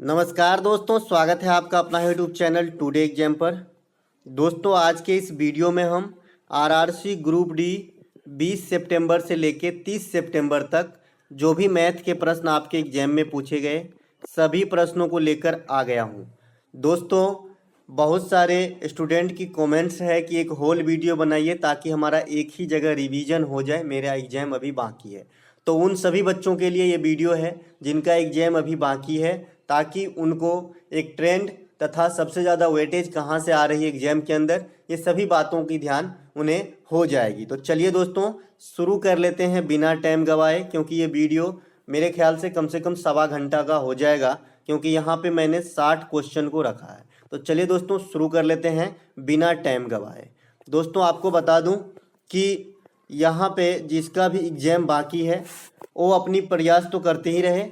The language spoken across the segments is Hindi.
नमस्कार दोस्तों, स्वागत है आपका अपना यूट्यूब चैनल टुडे एग्जाम पर। दोस्तों, आज के इस वीडियो में हम आरआरसी ग्रुप डी 20 सितंबर से लेके 30 सितंबर तक जो भी मैथ के प्रश्न आपके एग्जाम में पूछे गए सभी प्रश्नों को लेकर आ गया हूं। दोस्तों, बहुत सारे स्टूडेंट की कमेंट्स है कि एक होल वीडियो बनाइए ताकि हमारा एक ही जगह रिवीजन हो जाए, मेरा एग्जाम अभी बाकी है। तो उन सभी बच्चों के लिए ये वीडियो है जिनका एग्जाम अभी बाकी है, ताकि उनको एक ट्रेंड तथा सबसे ज़्यादा वेटेज कहाँ से आ रही है एग्जाम के अंदर, ये सभी बातों की ध्यान उन्हें हो जाएगी। तो चलिए दोस्तों, शुरू कर लेते हैं बिना टाइम गवाए, क्योंकि ये वीडियो मेरे ख्याल से कम 1.25 घंटा का हो जाएगा, क्योंकि यहाँ पे मैंने 60 क्वेश्चन को रखा है। तो चलिए दोस्तों, शुरू कर लेते हैं बिना टाइम गवाए। दोस्तों, आपको बता दूं कि यहाँ पे जिसका भी एग्जाम बाकी है वो अपनी प्रयास तो करते ही रहे,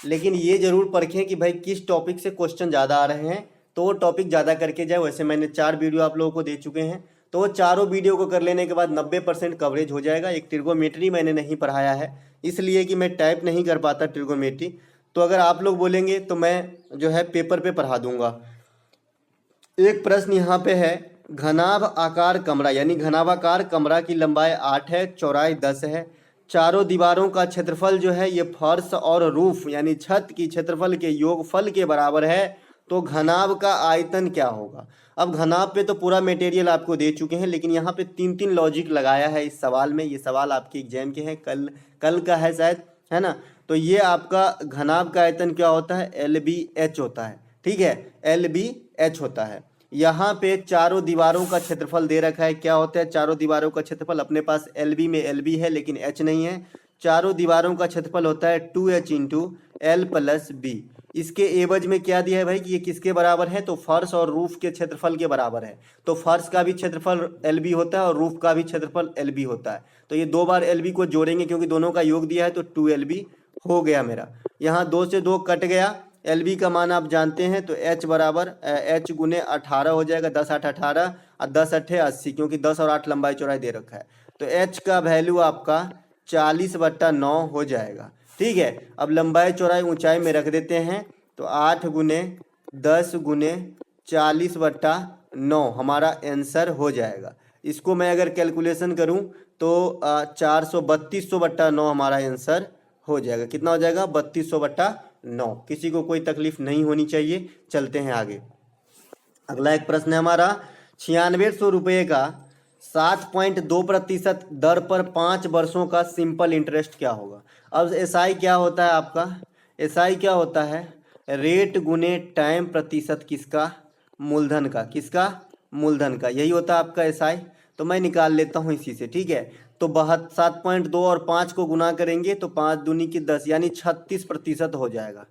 लेकिन ये ज़रूर परखें कि भाई किस टॉपिक से क्वेश्चन ज़्यादा आ रहे हैं, तो वो टॉपिक ज़्यादा करके जाए। वैसे मैंने 4 वीडियो आप लोगों को दे चुके हैं, तो वो चारों वीडियो को कर लेने के बाद 90% कवरेज हो जाएगा। एक ट्रिगोनोमेट्री मैंने नहीं पढ़ाया है, इसलिए कि मैं टाइप नहीं कर पाता ट्रिगोनोमेट्री। तो अगर आप लोग बोलेंगे तो मैं जो है पेपर पे पढ़ा दूंगा। एक प्रश्न यहाँ पे है, घनाभ आकार कमरा यानी घनाभाकार कमरा की लंबाई 8 है, चौड़ाई 10 है। चारों दीवारों का क्षेत्रफल जो है ये फर्श और रूफ यानी छत की क्षेत्रफल के योगफल के बराबर है, तो घनाभ का आयतन क्या होगा। अब घनाभ पे तो पूरा मटेरियल आपको दे चुके हैं, लेकिन यहाँ पे 3 लॉजिक लगाया है इस सवाल में। ये सवाल आपके एग्जाम के हैं, कल का है शायद, है ना। तो ये आपका घनाभ का आयतन क्या होता है, LBH होता है। ठीक है, LBH होता है। यहाँ पे चारों दीवारों का क्षेत्रफल दे रखा है, क्या होता है चारों दीवारों का क्षेत्रफल। अपने पास LB में LB है लेकिन H नहीं है। चारों दीवारों का क्षेत्रफल होता है 2H into L plus B। इसके एवज में क्या दिया है भाई कि ये किसके बराबर है, तो फर्श और रूफ के क्षेत्रफल के बराबर है। तो फर्श का भी क्षेत्रफल LB होता है और रूफ का भी क्षेत्रफल LB होता है। तो ये 2 बार LB को जोड़ेंगे, क्योंकि दोनों का योग दिया है, तो 2LB हो गया मेरा। यहाँ 2 से 2 कट गया। LB का मान आप जानते हैं, तो H बराबर H गुने 18 हो जाएगा। 10 8 18 और 10 8 80, क्योंकि 10 और 8 लंबाई चौड़ाई दे रखा है। तो H का वैल्यू आपका 40/9 हो जाएगा। ठीक है, अब लंबाई चौड़ाई ऊंचाई में रख देते हैं, तो 8 गुने 10 गुने 40/9 हमारा आंसर हो जाएगा। इसको मैं अगर कैलकुलेशन करूं तो 432/9 हमारा आंसर हो जाएगा। कितना हो जाएगा, 3200/9। किसी को कोई तकलीफ नहीं होनी चाहिए। चलते हैं आगे। अगला एक प्रश्न है हमारा, 9600 रुपये का 7.2% दर पर 5 वर्षों का सिंपल इंटरेस्ट क्या होगा। अब SI क्या होता है आपका, SI क्या होता है, रेट गुने टाइम प्रतिशत किसका, मूलधन का। किसका, मूलधन का। यही होता है आपका SI। तो मैं निकाल लेता हूँ इसी से। ठीक है, तो 7.2 और 5 को गुना करेंगे तो 5 दूनी की 10 यानी 36% हो जाएगा।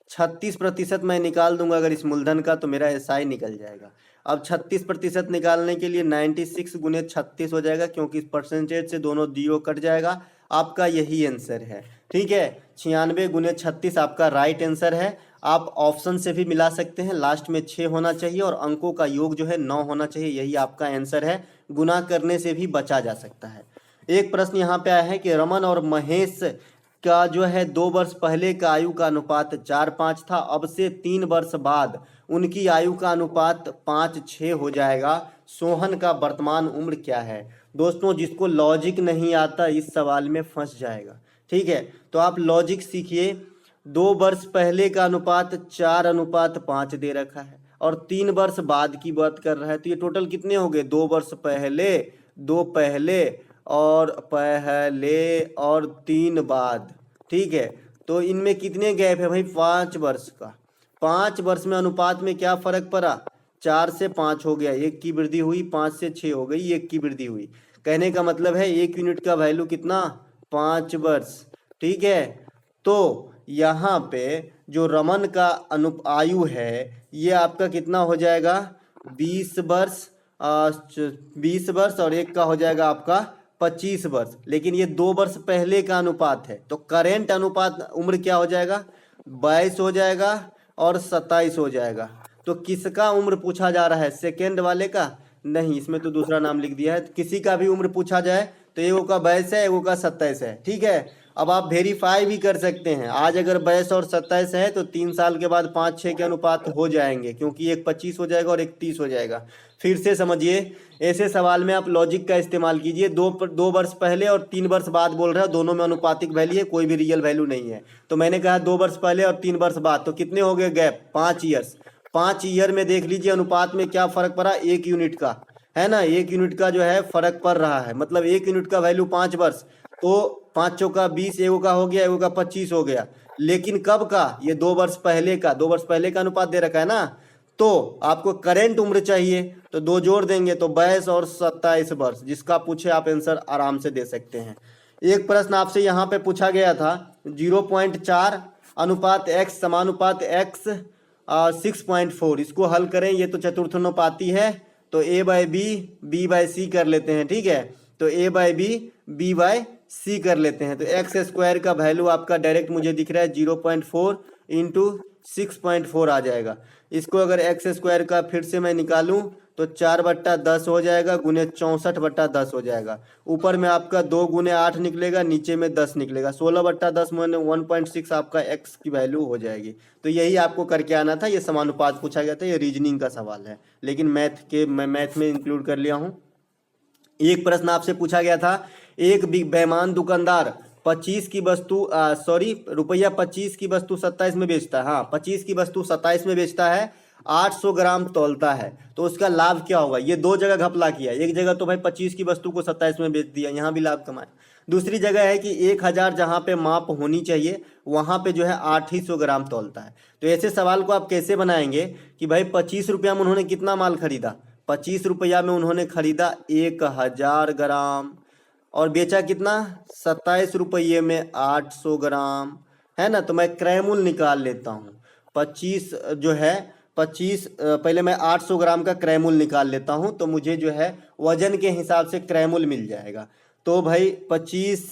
36% मैं निकाल दूंगा अगर इस मूलधन का, तो मेरा SI निकल जाएगा। अब 36% निकालने के लिए 96 गुने 36 हो जाएगा, क्योंकि इस परसेंटेज से दोनों जीरो कट जाएगा। आपका यही आंसर है। ठीक है, 96 गुने 36 आपका राइट आंसर है। आप ऑप्शन से भी मिला सकते हैं, लास्ट में 6 होना चाहिए और अंकों का योग जो है 9 होना चाहिए। यही आपका आंसर है। गुना करने से भी बचा जा सकता है। एक प्रश्न यहाँ पे आया है कि रमन और महेश का जो है 2 वर्ष पहले का आयु का अनुपात 4:5 था, अब से 3 वर्ष बाद उनकी आयु का अनुपात 5:6 हो जाएगा। सोहन का वर्तमान उम्र क्या है। दोस्तों, जिसको लॉजिक नहीं आता इस सवाल में फंस जाएगा। ठीक है, तो आप लॉजिक सीखिए। 2 वर्ष पहले का अनुपात 4:5 दे रखा है और 3 वर्ष बाद की बात कर रहा है, तो ये टोटल कितने हो गए, 2 वर्ष पहले, 2 पहले और 3 बाद। ठीक है, तो इनमें कितने गैप है भाई, 5 वर्ष का। 5 वर्ष में अनुपात में क्या फर्क पड़ा, 4 से 5 हो गया, 1 की वृद्धि हुई, 5 से 6 हो गई, 1 की वृद्धि हुई। कहने का मतलब है 1 यूनिट का वैल्यू कितना, 5 वर्ष। ठीक है, तो यहाँ पे जो रमन का आयु है ये आपका कितना हो जाएगा, 20 वर्ष। 20 वर्ष और 1 का हो जाएगा आपका 25 वर्ष। लेकिन ये 2 वर्ष पहले का अनुपात है, तो करेंट अनुपात उम्र क्या हो जाएगा, 22 हो जाएगा और 27 हो जाएगा। तो किसका उम्र पूछा जा रहा है, सेकेंड वाले का नहीं, इसमें तो दूसरा नाम लिख दिया है। किसी का भी उम्र पूछा जाए तो एगो का 22 है, एगो का 27 है। ठीक है, अब आप वेरीफाई भी कर सकते हैं। आज अगर 22 और 27 है तो 3 साल के बाद 5-6 के अनुपात हो जाएंगे, क्योंकि एक 25 हो जाएगा और एक 30 हो जाएगा। फिर से समझिए, ऐसे सवाल में आप लॉजिक का इस्तेमाल कीजिए। 2 वर्ष पहले और 3 वर्ष बाद बोल रहे हो, दोनों में अनुपातिक वैल्यू है, कोई भी रियल वैल्यू नहीं है। तो मैंने कहा 2 वर्ष पहले और 3 वर्ष बाद, तो कितने हो गए गैप? 5 ईयर्स। 5 ईयर में देख लीजिए अनुपात में क्या फर्क पड़ा, 1 यूनिट का, है ना। 1 यूनिट का जो है फर्क पड़ रहा है, मतलब 1 यूनिट का वैल्यू 5 वर्ष, तो 5 चौका 20, एगो का हो गया, एगो का 25 हो गया। लेकिन कब का? ये 2 वर्ष पहले का, 2 वर्ष पहले का अनुपात दे रखा है ना। तो आपको करेंट उम्र चाहिए, तो 2 जोड़ देंगे तो 22 और 27 वर्ष। जिसका पूछे आप आंसर आराम से दे सकते हैं। एक प्रश्न आपसे यहाँ पे पूछा गया था, 0.4 अनुपात x समानुपात x 6.4, इसको हल करें। ये तो चतुर्थानुपाती है, तो a/b b/c कर लेते हैं, ठीक है। तो a/b b/c कर लेते हैं। तो एक्स स्क्वायर का वैल्यू आपका डायरेक्ट मुझे दिख रहा है 0.4 इंटू 6.4 आ जाएगा। इसको अगर एक्स स्क्वायर का फिर से मैं निकालूं तो 4/10 हो जाएगा, गुने 64/10 हो जाएगा। ऊपर में आपका 2 गुने 8 निकलेगा, नीचे में 10 निकलेगा। 16/10 में 1.6 आपका एक्स की वैल्यू हो जाएगी। तो यही आपको करके आना था। ये समानुपात पूछा गया था, ये रीजनिंग का सवाल है, लेकिन मैथ में इंक्लूड कर लिया हूँ। एक प्रश्न आपसे पूछा गया था, एक बेईमान दुकानदार 25 की वस्तु रुपया 25 की वस्तु 27 में बेचता है। हाँ, 25 की वस्तु 27 में बेचता है, 800 ग्राम तौलता है, तो उसका लाभ क्या होगा? ये 2 जगह घपला किया। एक जगह तो भाई 25 की वस्तु को 27 में बेच दिया, यहाँ भी लाभ कमाए। दूसरी जगह है कि 1000 जहाँ पे माप होनी चाहिए वहाँ पे जो है 800 ग्राम तौलता है। तो ऐसे सवाल को आप कैसे बनाएंगे कि भाई 25 रुपया में उन्होंने कितना माल खरीदा? 25 रुपया में उन्होंने खरीदा 1000 ग्राम, और बेचा कितना? 27 रुपये में 800 ग्राम, है ना। तो मैं क्रयमूल निकाल लेता हूँ। 25 जो है 25 पहले मैं 800 ग्राम का क्रयमूल निकाल लेता हूँ, तो मुझे जो है वजन के हिसाब से क्रयमूल मिल जाएगा। तो भाई 25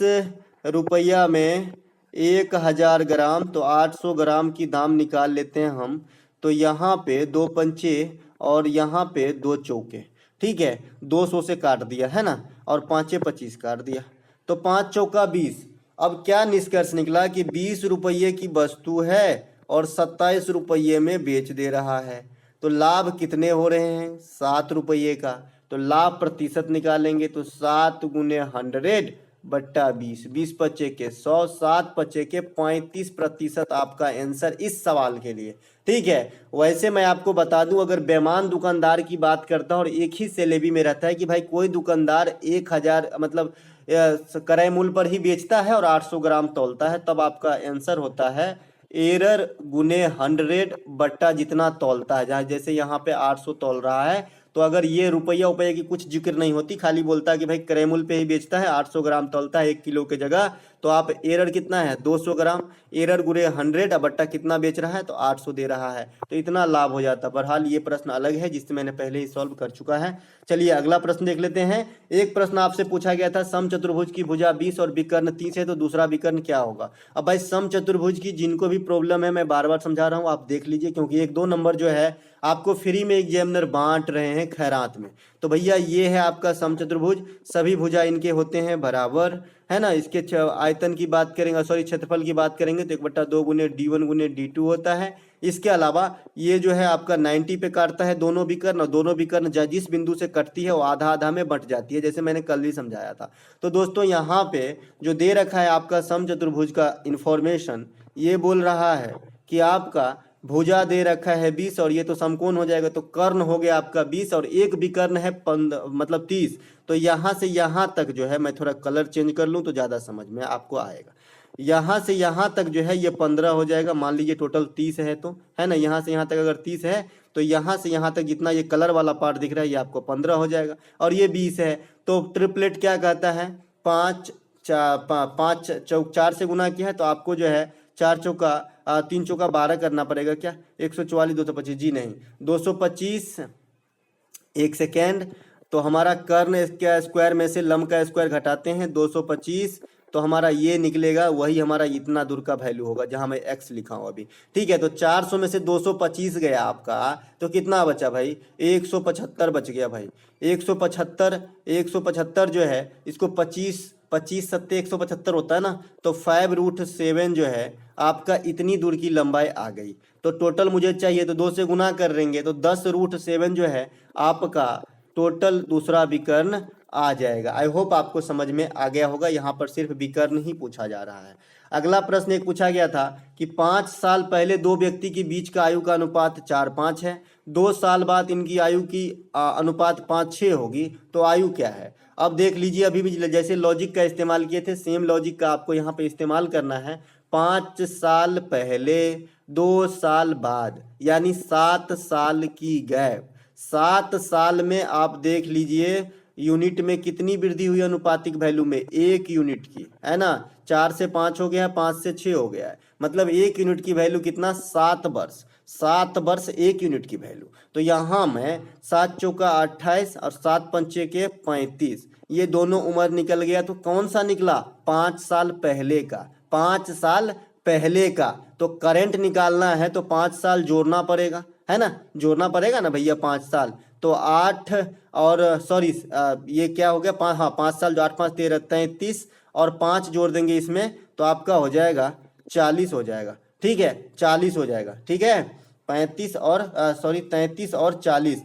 रुपया में 1000 ग्राम, तो 800 ग्राम की दाम निकाल लेते हैं हम। तो यहाँ पे 2 पंचे और यहाँ पे 2 चौके, ठीक है। 200 से काट दिया, है ना, और 5 25 काट दिया, तो 5 चौका 20। अब क्या निष्कर्ष निकला कि 20 रुपये की वस्तु है और 27 रुपये में बेच दे रहा है। तो लाभ कितने हो रहे हैं? 7 रुपये का। तो लाभ प्रतिशत निकालेंगे तो 7 गुने 100/20, 20 पच्चे के 100, 7 पच्चे के 35% आपका आंसर इस सवाल के लिए, ठीक है। वैसे मैं आपको बता दूं, अगर बेईमान दुकानदार की बात करता हूं और एक ही सेलेबी में रहता है कि भाई कोई दुकानदार 1000 मतलब क्रय मूल्य पर ही बेचता है और 800 ग्राम तौलता है, तब आपका आंसर होता है एरर गुने 100 बट्टा जितना तौलता है। जहाँ जैसे यहाँ पे 800 तौल रहा है, तो अगर ये रुपया की कुछ जिक्र नहीं होती, खाली बोलता है कि भाई क्रय मूल्य पे ही बेचता है, 800 ग्राम तौलता है 1 किलो के जगह, तो आप एरर कितना है? 200 ग्राम। एरर गुने 100 बट्टा कितना बेच रहा है? तो 800 दे रहा है, तो इतना लाभ हो जाता। बहरहाल ये प्रश्न अलग है, जिससे मैंने पहले ही सॉल्व कर चुका है। चलिए अगला प्रश्न देख लेते हैं। एक प्रश्न आपसे पूछा गया था, समचतुर्भुज की भुजा 20 और विकर्ण 30 है, तो दूसरा विकर्ण क्या होगा? अब भाई समचतुर्भुज की जिनको भी प्रॉब्लम है, मैं बार बार समझा रहा हूँ, आप देख लीजिए, क्योंकि 1-2 नंबर जो है आपको फ्री में एग्जामिनर बांट रहे हैं खैरात में। तो भैया ये है आपका समचतुर्भुज, सभी भुजा इनके होते हैं बराबर, है ना। इसके आयतन की बात करेंगे, क्षेत्रफल की बात करेंगे तो 1/2 गुने d1 गुने d2 होता है। इसके अलावा ये जो है आपका 90 पे काटता है दोनों विकर्ण, और दोनों विकर्ण जिस बिंदु से कटती है वो आधा आधा में बंट जाती है, जैसे मैंने कल ही समझाया था। तो दोस्तों यहाँ पे जो दे रखा है आपका समचतुर्भुज का इंफॉर्मेशन, ये बोल रहा है कि आपका भुजा दे रखा है 20 और ये तो समकोण हो जाएगा, तो कर्ण हो गया आपका 20 और एक विकर्ण है 30। तो यहाँ से यहाँ तक जो है, मैं थोड़ा कलर चेंज कर लूँ तो ज़्यादा समझ में आपको आएगा। यहाँ से यहाँ तक जो है ये 15 हो जाएगा। मान लीजिए टोटल 30 है, तो है ना, यहाँ से यहाँ तक अगर 30 है तो यहाँ से यहाँ तक जितना ये कलर वाला पार्ट दिख रहा है ये आपको 15 हो जाएगा, और ये 20 है। तो ट्रिपलेट क्या कहता है? 5 चौक 4 से गुना किया है, तो आपको जो है 4 चौका 3 चौका 12 करना पड़ेगा। क्या 144 225? जी नहीं, 225। 1 सेकेंड, तो हमारा कर्ण के स्क्वायर में से लंब का स्क्वायर घटाते हैं 225, तो हमारा ये निकलेगा, वही हमारा इतना दूर का वैल्यू होगा जहां मैं x लिखा हूं अभी, ठीक है। तो 400 में से 225 गया आपका, तो कितना बचा भाई? 175 बच गया भाई। 175 जो है, इसको 25 25 सत्ते 175 होता है ना, तो 5√7 जो है आपका इतनी दूर की लंबाई आ गई। तो टोटल मुझे चाहिए तो 2 से गुना कर देंगे तो 10√7 जो है आपका टोटल दूसरा विकर्ण आ जाएगा। आई होप आपको समझ में आ गया होगा, यहाँ पर सिर्फ विकर्ण ही पूछा जा रहा है। अगला प्रश्न एक पूछा गया था कि 5 साल पहले दो व्यक्ति के बीच का आयु का अनुपात 4:5 है, 2 साल बाद इनकी आयु की अनुपात 5:6 होगी, तो आयु क्या है। अब देख लीजिए, अभी भी जैसे लॉजिक का इस्तेमाल किए थे सेम लॉजिक का आपको यहाँ पे इस्तेमाल करना है। 5 साल पहले 2 साल बाद यानी 7 साल की गैप, 7 साल में आप देख लीजिए यूनिट में कितनी वृद्धि हुई अनुपातिक वैल्यू में, 1 यूनिट की, है ना। 4 से 5 हो गया है, 5 से 6 हो गया है, मतलब 1 यूनिट की वैल्यू कितना, 7 वर्ष। 7 वर्ष 1 यूनिट की वैल्यू। तो यहाँ मैं 7 चौका 28 और 7 पंचे के 35, ये दोनों उम्र निकल गया। तो कौन सा निकला, 5 साल पहले का, 5 साल पहले का। तो करंट निकालना है तो 5 साल जोड़ना पड़ेगा, है ना, जोड़ना पड़ेगा ना भैया 5 साल। तो 8 और सॉरी ये क्या हो गया, 5, हाँ 5 साल जो 8 5 13 33 और 5 जोड़ देंगे इसमें तो आपका हो जाएगा 40 हो जाएगा, ठीक है, 40 हो जाएगा, ठीक है। 35 और सॉरी 33 और 40,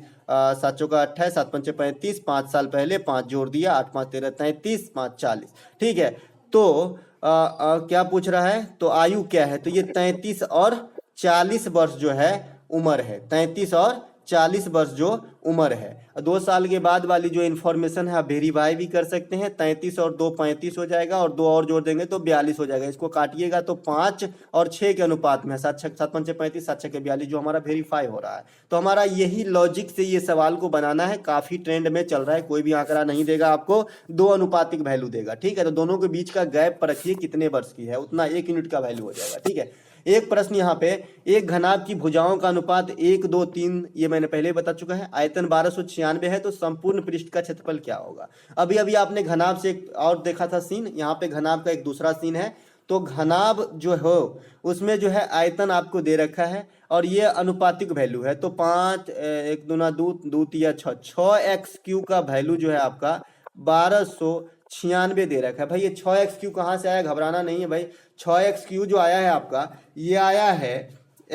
7 चौका 28, 7 पंचे 35, 5 साल पहले 5 जोड़ दिया, 8 5 13 33, 5 40, ठीक है। तो क्या पूछ रहा है, तो आयु क्या है, तो ये 33 और 40 वर्ष जो है उम्र है, 33 और 40 वर्ष जो उम्र है। 2 साल के बाद वाली जो इन्फॉर्मेशन है आप वेरीफाई भी कर सकते हैं। 33 और 2 35 हो जाएगा और 2 और जोड़ देंगे तो 42 हो जाएगा। इसको काटिएगा तो 5 और 6 के अनुपात में 7 पंचे 35, 7 6 42 जो हमारा वेरीफाई हो रहा है। तो हमारा यही लॉजिक से ये सवाल को बनाना है, काफ़ी ट्रेंड में चल रहा है। कोई भी आंकड़ा नहीं देगा आपको, 2 अनुपातिक वैल्यू देगा, ठीक है। तो दोनों के बीच का गैप पर रखिए कितने वर्ष की है, उतना 1 यूनिट का वैल्यू हो जाएगा, ठीक है। एक प्रश्न यहाँ पे, एक घनाभ की भुजाओं का अनुपात 1 2 3, ये मैंने पहले बता चुका है। आयतन 1296 है, तो संपूर्ण पृष्ठ का क्षेत्रफल क्या होगा। अभी अभी आपने घनाभ से एक और देखा था सीन, यहाँ पे घनाभ का एक दूसरा सीन है। तो घनाभ जो हो उसमें जो है आयतन आपको दे रखा है और ये अनुपातिक वैल्यू है। तो 5 1 दूना 2 2 3 6x³ का वैल्यू जो है आपका 1296 दे रखा है। भाई ये 6x³ कहाँ से आया, घबराना नहीं है भाई। 6x³ जो आया है आपका, ये आया है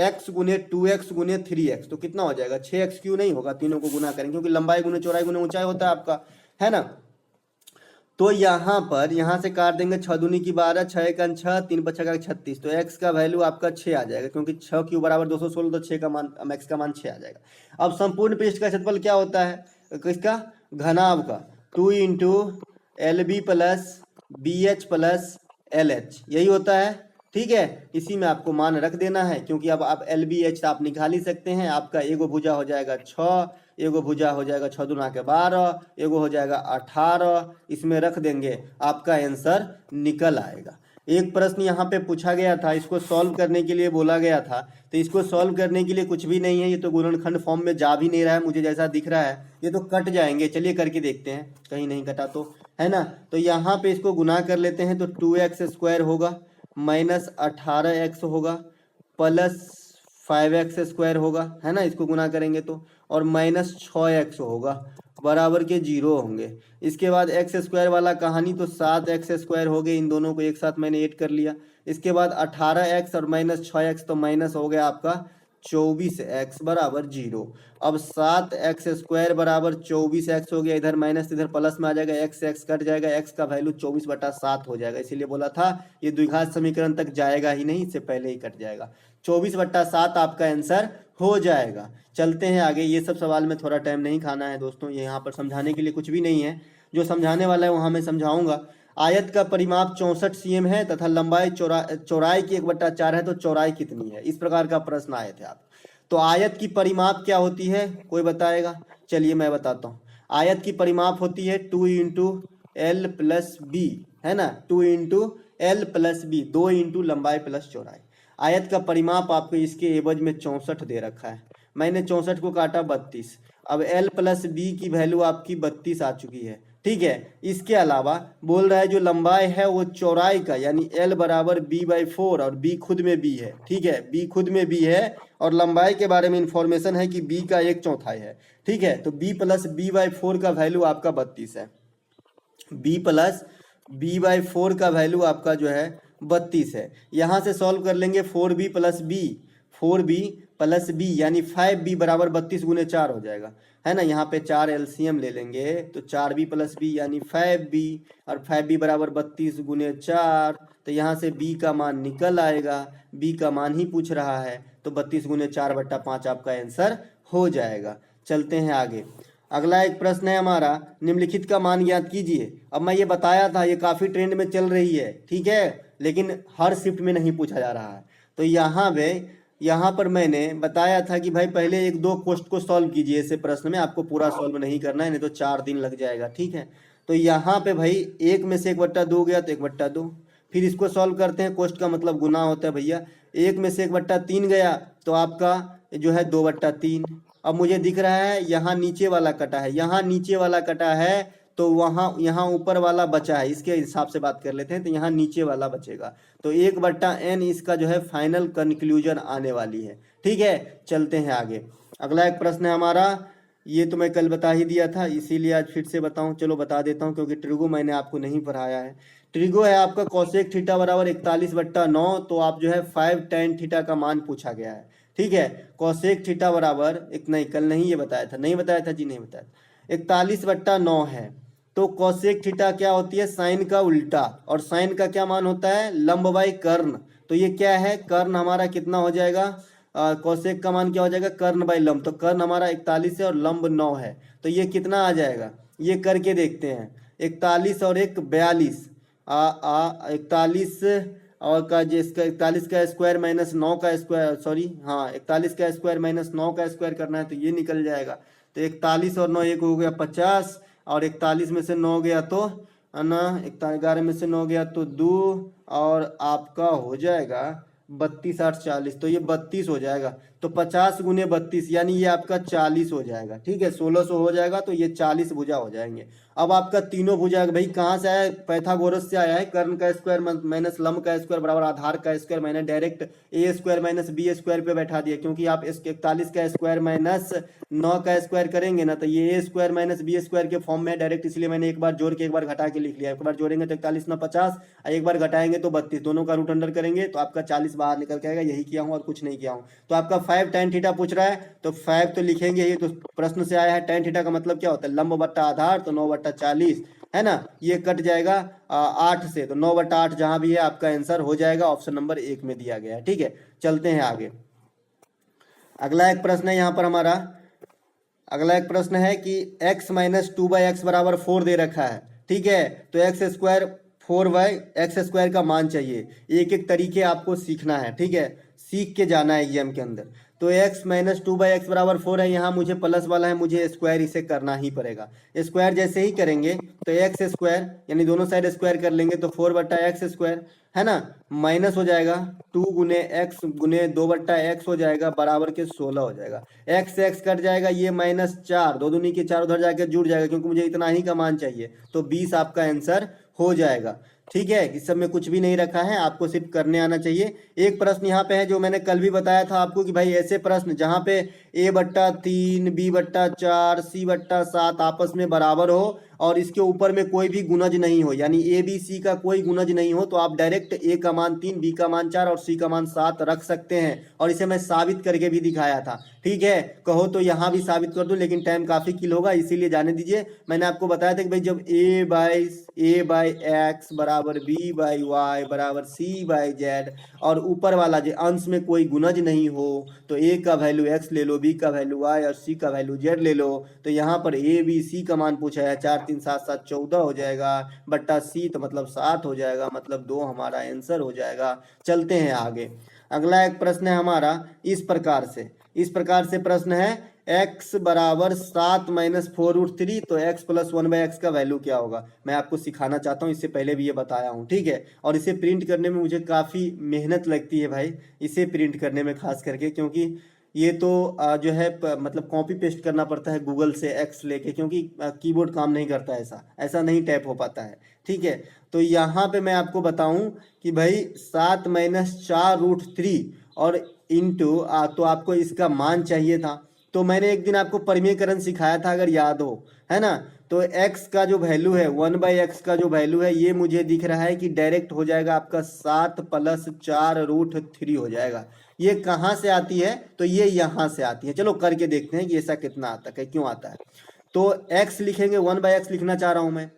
x गुने 2x गुने 3x, तो कितना हो जाएगा, 6x³ नहीं होगा, तीनों को गुना करेंगे क्योंकि लंबाई गुने चौड़ाई गुने ऊंचाई होता है आपका, है ना। तो यहाँ पर यहाँ से काट देंगे, 6 दूनी की 12, 6 1 6, 3 5 का 36, तो x का वैल्यू आपका 6 आ जाएगा क्योंकि 6³ बराबर 216, तो 6 का मान x का मान 6 आ जाएगा। अब संपूर्ण पृष्ठ का क्षेत्रफल क्या होता है, किसका, घनाभ का, 2 into LB plus BH plus LH, यही होता है, ठीक है। इसी में आपको मान रख देना है क्योंकि अब आप LBH आप निकाल ही सकते हैं। आपका एगो भुजा हो जाएगा 6, एगो भुजा हो जाएगा 6 दूना के 12, एगो हो जाएगा 18, इसमें रख देंगे आपका आंसर निकल आएगा। एक प्रश्न यहाँ पे पूछा गया था, इसको सॉल्व करने के लिए बोला गया था, तो इसको सॉल्व करने के लिए कुछ भी नहीं है, ये तो गुणनखंड फॉर्म में जा भी नहीं रहा है, मुझे जैसा दिख रहा है ये तो कट जाएंगे। चलिए करके देखते हैं, कहीं नहीं कटा तो, है ना। तो यहाँ पे इसको गुना कर लेते हैं, तो 2x² होगा माइनस 18x होगा प्लस 5x² होगा, है ना, इसको गुना करेंगे तो, और माइनस 6x होगा बराबर के 0 होंगे। इसके बाद x² वाला कहानी, तो 7x² हो गए, इन दोनों को एक साथ मैंने ऐड कर लिया। इसके बाद 18x और माइनस 6x, तो माइनस हो गया आपका 24x बराबर 0। अब 7x² बराबर 24x हो गया, इधर माइनस इधर प्लस में आ जाएगा, x कट जाएगा, x का वैल्यू 24/7 हो जाएगा। इसीलिए बोला था ये द्विघात समीकरण तक जाएगा ही नहीं, इससे पहले ही कट जाएगा। 24/7 आपका आंसर हो जाएगा। चलते हैं आगे, ये सब सवाल में थोड़ा टाइम नहीं खाना है दोस्तों, ये यहाँ पर समझाने के लिए कुछ भी नहीं है, जो समझाने वाला है वहाँ मैं समझाऊंगा। आयत का परिमाप 64 cm है तथा लंबाई चौड़ाई की 1/4 है, तो चौड़ाई कितनी है, इस प्रकार का प्रश्न आए थे आप। तो आयत की परिमाप क्या होती है, कोई बताएगा, चलिए मैं बताता हूँ। आयत की परिमाप होती है 2 इंटू L प्लस B, है ना, 2 into L plus B, 2 into लंबाई प्लस चौड़ाई। आयत का परिमाप आपको इसके एवज में 64 दे रखा है, मैंने 64 को काटा 32, अब L प्लस B की वैल्यू आपकी 32 आ चुकी है, ठीक है। इसके अलावा बोल रहा है जो लंबाई है वो चौड़ाई का, यानी L बराबर B/4 और B खुद में B है, ठीक है, B खुद में B है और लंबाई के बारे में इंफॉर्मेशन है कि B का 1/4 है, ठीक है। तो B प्लस B/4 का वैल्यू आपका 32 है, B प्लस b/4 का वैल्यू आपका जो है 32 है। यहाँ से सॉल्व कर लेंगे 4b plus B, 4b plus B यानी 5b बराबर 32 गुने 4 हो जाएगा, है ना। यहाँ पे 4 एलसीएम ले लेंगे तो 4b प्लस बी यानी 5b, और 5b बराबर 32 गुने 4, तो यहाँ से b का मान निकल आएगा, b का मान ही पूछ रहा है, तो 32 गुने 4/5 आपका आंसर हो जाएगा। चलते हैं आगे। अगला एक प्रश्न है हमारा, निम्नलिखित का मान ज्ञात कीजिए। अब मैं ये बताया था ये काफ़ी ट्रेंड में चल रही है, ठीक है, लेकिन हर शिफ्ट में नहीं पूछा जा रहा है। तो यहाँ पर मैंने बताया था कि भाई पहले 1-2 क्वेश्चन को सॉल्व कीजिए ऐसे प्रश्न में, आपको पूरा सॉल्व नहीं करना है, नहीं तो 4 दिन लग जाएगा, ठीक है। तो यहाँ पे भाई 1 में से 1/2 गया तो 1/2, फिर इसको सॉल्व करते हैं, क्वेश्चन का मतलब गुना होता है भैया। 1 में से 1/3 गया तो आपका जो है 2/3। अब मुझे दिख रहा है यहाँ नीचे वाला कटा है, यहाँ नीचे वाला कटा है, तो वहाँ यहाँ ऊपर वाला बचा है, इसके हिसाब से बात कर लेते हैं। तो यहाँ नीचे वाला बचेगा, तो 1/n इसका जो है फाइनल कंक्लूजन आने वाली है, ठीक है। चलते हैं आगे। अगला एक प्रश्न है हमारा, ये तो मैं कल बता ही दिया था, इसीलिए आज फिर से बताऊं, चलो बता देता हूं, क्योंकि ट्रिगो मैंने आपको नहीं पढ़ाया है। ट्रिगो है आपका कोसेक थीटा बराबर 41/9, तो आप जो है 5 tan थीटा का मान पूछा गया है, ठीक है। कोसेक थीटा बराबर एक, नहीं कल नहीं ये बताया था, नहीं बताया था जी, नहीं बताया था, 41/9 है। तो कोसेक थीटा क्या होती है, साइन का उल्टा, और साइन का क्या मान होता है, लंब बाई कर्ण। तो ये क्या है, कर्ण हमारा कितना हो जाएगा, कोसेक का मान क्या हो जाएगा, कर्ण बाई लंब। तो कर्ण हमारा 41 है और लंब 9 है, तो ये कितना आ जाएगा, ये करके देखते हैं। 41 और 1 42, 41 और का जो इसका 41 का स्क्वायर माइनस 9 का स्क्वायर, सॉरी हाँ 41 का स्क्वायर माइनस 9 का स्क्वायर करना है, तो ये निकल जाएगा। तो 41 और 9 एक हो गया 50, और 41 में से 9 गया तो ना, 11 में से 9 गया तो 2, और आपका हो जाएगा 32 8 40, तो ये 32 हो जाएगा। तो 50 गुने 32 यानी ये आपका 40 हो जाएगा, ठीक है। 1600 हो जाएगा, तो ये 40 भुजा हो जाएंगे। अब आपका तीनों भुजा भाई कहाँ से आया, पैथागोरस से आया है। कर्ण का स्क्वायर माइनस लंब का स्क्वायर बराबर आधार का स्क्वायर, मैंने डायरेक्ट ए स्क्वायर माइनस बी स्क्वायर पे बैठा दिया, क्योंकि आप 41 का स्क्वायर माइनस 9 का स्क्वायर करेंगे ना, तो ये ए स्क्वायर माइनस बी स्क्वायर के फॉर्म में डायरेक्ट, इसलिए मैंने एक बार जोड़ के एक बार घटा के लिख लिया। एक बार जोड़ेंगे तो 41 ना 50, एक बार घटाएंगे तो 32, दोनों का रूट अंडर करेंगे तो आपका 40 बाहर निकल के आएगा। यही किया हूँ और कुछ नहीं किया हूँ। तो आपका 5 tan थीटा पूछ रहा है, तो 5 तो लिखेंगे ही, तो प्रश्न से आया है। tan थीटा का मतलब क्या होता है, लंब बट्टा आधार, तो 9/40 है ना, ये कट जाएगा 8 से, तो 9/8 जहां भी है आपका आंसर हो जाएगा, ऑप्शन नंबर 1 में दिया गया है, ठीक है। चलते हैं आगे। अगला एक प्रश्न है यहाँ पर हमारा, अगला एक प्रश्न है कि x माइनस 2/x बराबर 4 दे रखा है, ठीक है। तो एक्स स्क्वायर 4/x स्क्वायर का मान चाहिए। एक एक तरीके आपको सीखना है, ठीक है, सीख के जाना है एग्जाम के अंदर। तो x माइनस 2/x बराबर 4 है, यहाँ मुझे प्लस वाला है, मुझे स्क्वायर इसे करना ही पड़ेगा। स्क्वायर जैसे ही करेंगे तो x स्क्वायर यानी दोनों साइड स्क्वायर कर लेंगे, तो 4/x स्क्वायर है ना, माइनस हो जाएगा 2 गुने x गुने 2/x हो जाएगा, बराबर के 16 हो जाएगा। x कट जाएगा, ये -4, 2 दूनी के 4 उधर जाकर जुड़ जाएगा, क्योंकि मुझे इतना ही का मान चाहिए, तो 20 आपका आंसर हो जाएगा, ठीक है। इस सब में कुछ भी नहीं रखा है, आपको सिर्फ करने आना चाहिए। एक प्रश्न यहाँ पे है जो मैंने कल भी बताया था आपको कि भाई ऐसे प्रश्न जहाँ पे a/3 b/4 c/7 आपस में बराबर हो और इसके ऊपर में कोई भी गुणज नहीं हो, यानी ए बी सी का कोई गुणज नहीं हो, तो आप डायरेक्ट ए का मान 3, बी का मान 4 और सी का मान 7 रख सकते हैं। और इसे मैं साबित करके भी दिखाया था, ठीक है। कहो तो यहाँ भी साबित कर दूं, लेकिन टाइम काफी किल होगा, इसीलिए जाने दीजिए। मैंने आपको बताया था कि भाई जब a/x बराबर b/y बराबर c/z और ऊपर वाला जो अंश में कोई गुणज नहीं हो, तो a का वैल्यू x ले लो, b का वैल्यू y और c का वैल्यू z ले लो। तो यहाँ पर a b c का मान पूछा है, 4 3 7 7 14 हो जाएगा, बट्टा c तो मतलब 7 हो जाएगा, मतलब 2 हमारा आंसर हो जाएगा। चलते हैं आगे। अगला एक प्रश्न है हमारा इस प्रकार से प्रश्न है, x बराबर 7 माइनस 4√3, तो x प्लस 1/x का वैल्यू क्या होगा। मैं आपको सिखाना चाहता हूँ, इससे पहले भी ये बताया हूँ, ठीक है। और इसे प्रिंट करने में मुझे काफ़ी मेहनत लगती है भाई, इसे प्रिंट करने में खास करके, क्योंकि ये तो जो है मतलब कॉपी पेस्ट करना पड़ता है गूगल से x लेके, क्योंकि कीबोर्ड काम नहीं करता, ऐसा नहीं टाइप हो पाता है, ठीक है। तो यहाँ पे मैं आपको बताऊँ कि भाई 7 माइनस 4√3 और इंटू तो आपको इसका मान चाहिए था, तो मैंने एक दिन आपको परिमेयकरण सिखाया था अगर याद हो, है ना। तो x का जो वैल्यू है 1/x का जो वैल्यू है ये मुझे दिख रहा है कि डायरेक्ट हो जाएगा आपका 7 + 4√3 हो जाएगा। ये कहाँ से आती है, तो ये यहाँ से आती है। चलो करके देखते हैं कि ऐसा कितना आता है, क्यों आता है। तो x लिखेंगे, 1/x लिखना चाह रहा हूँ मैं।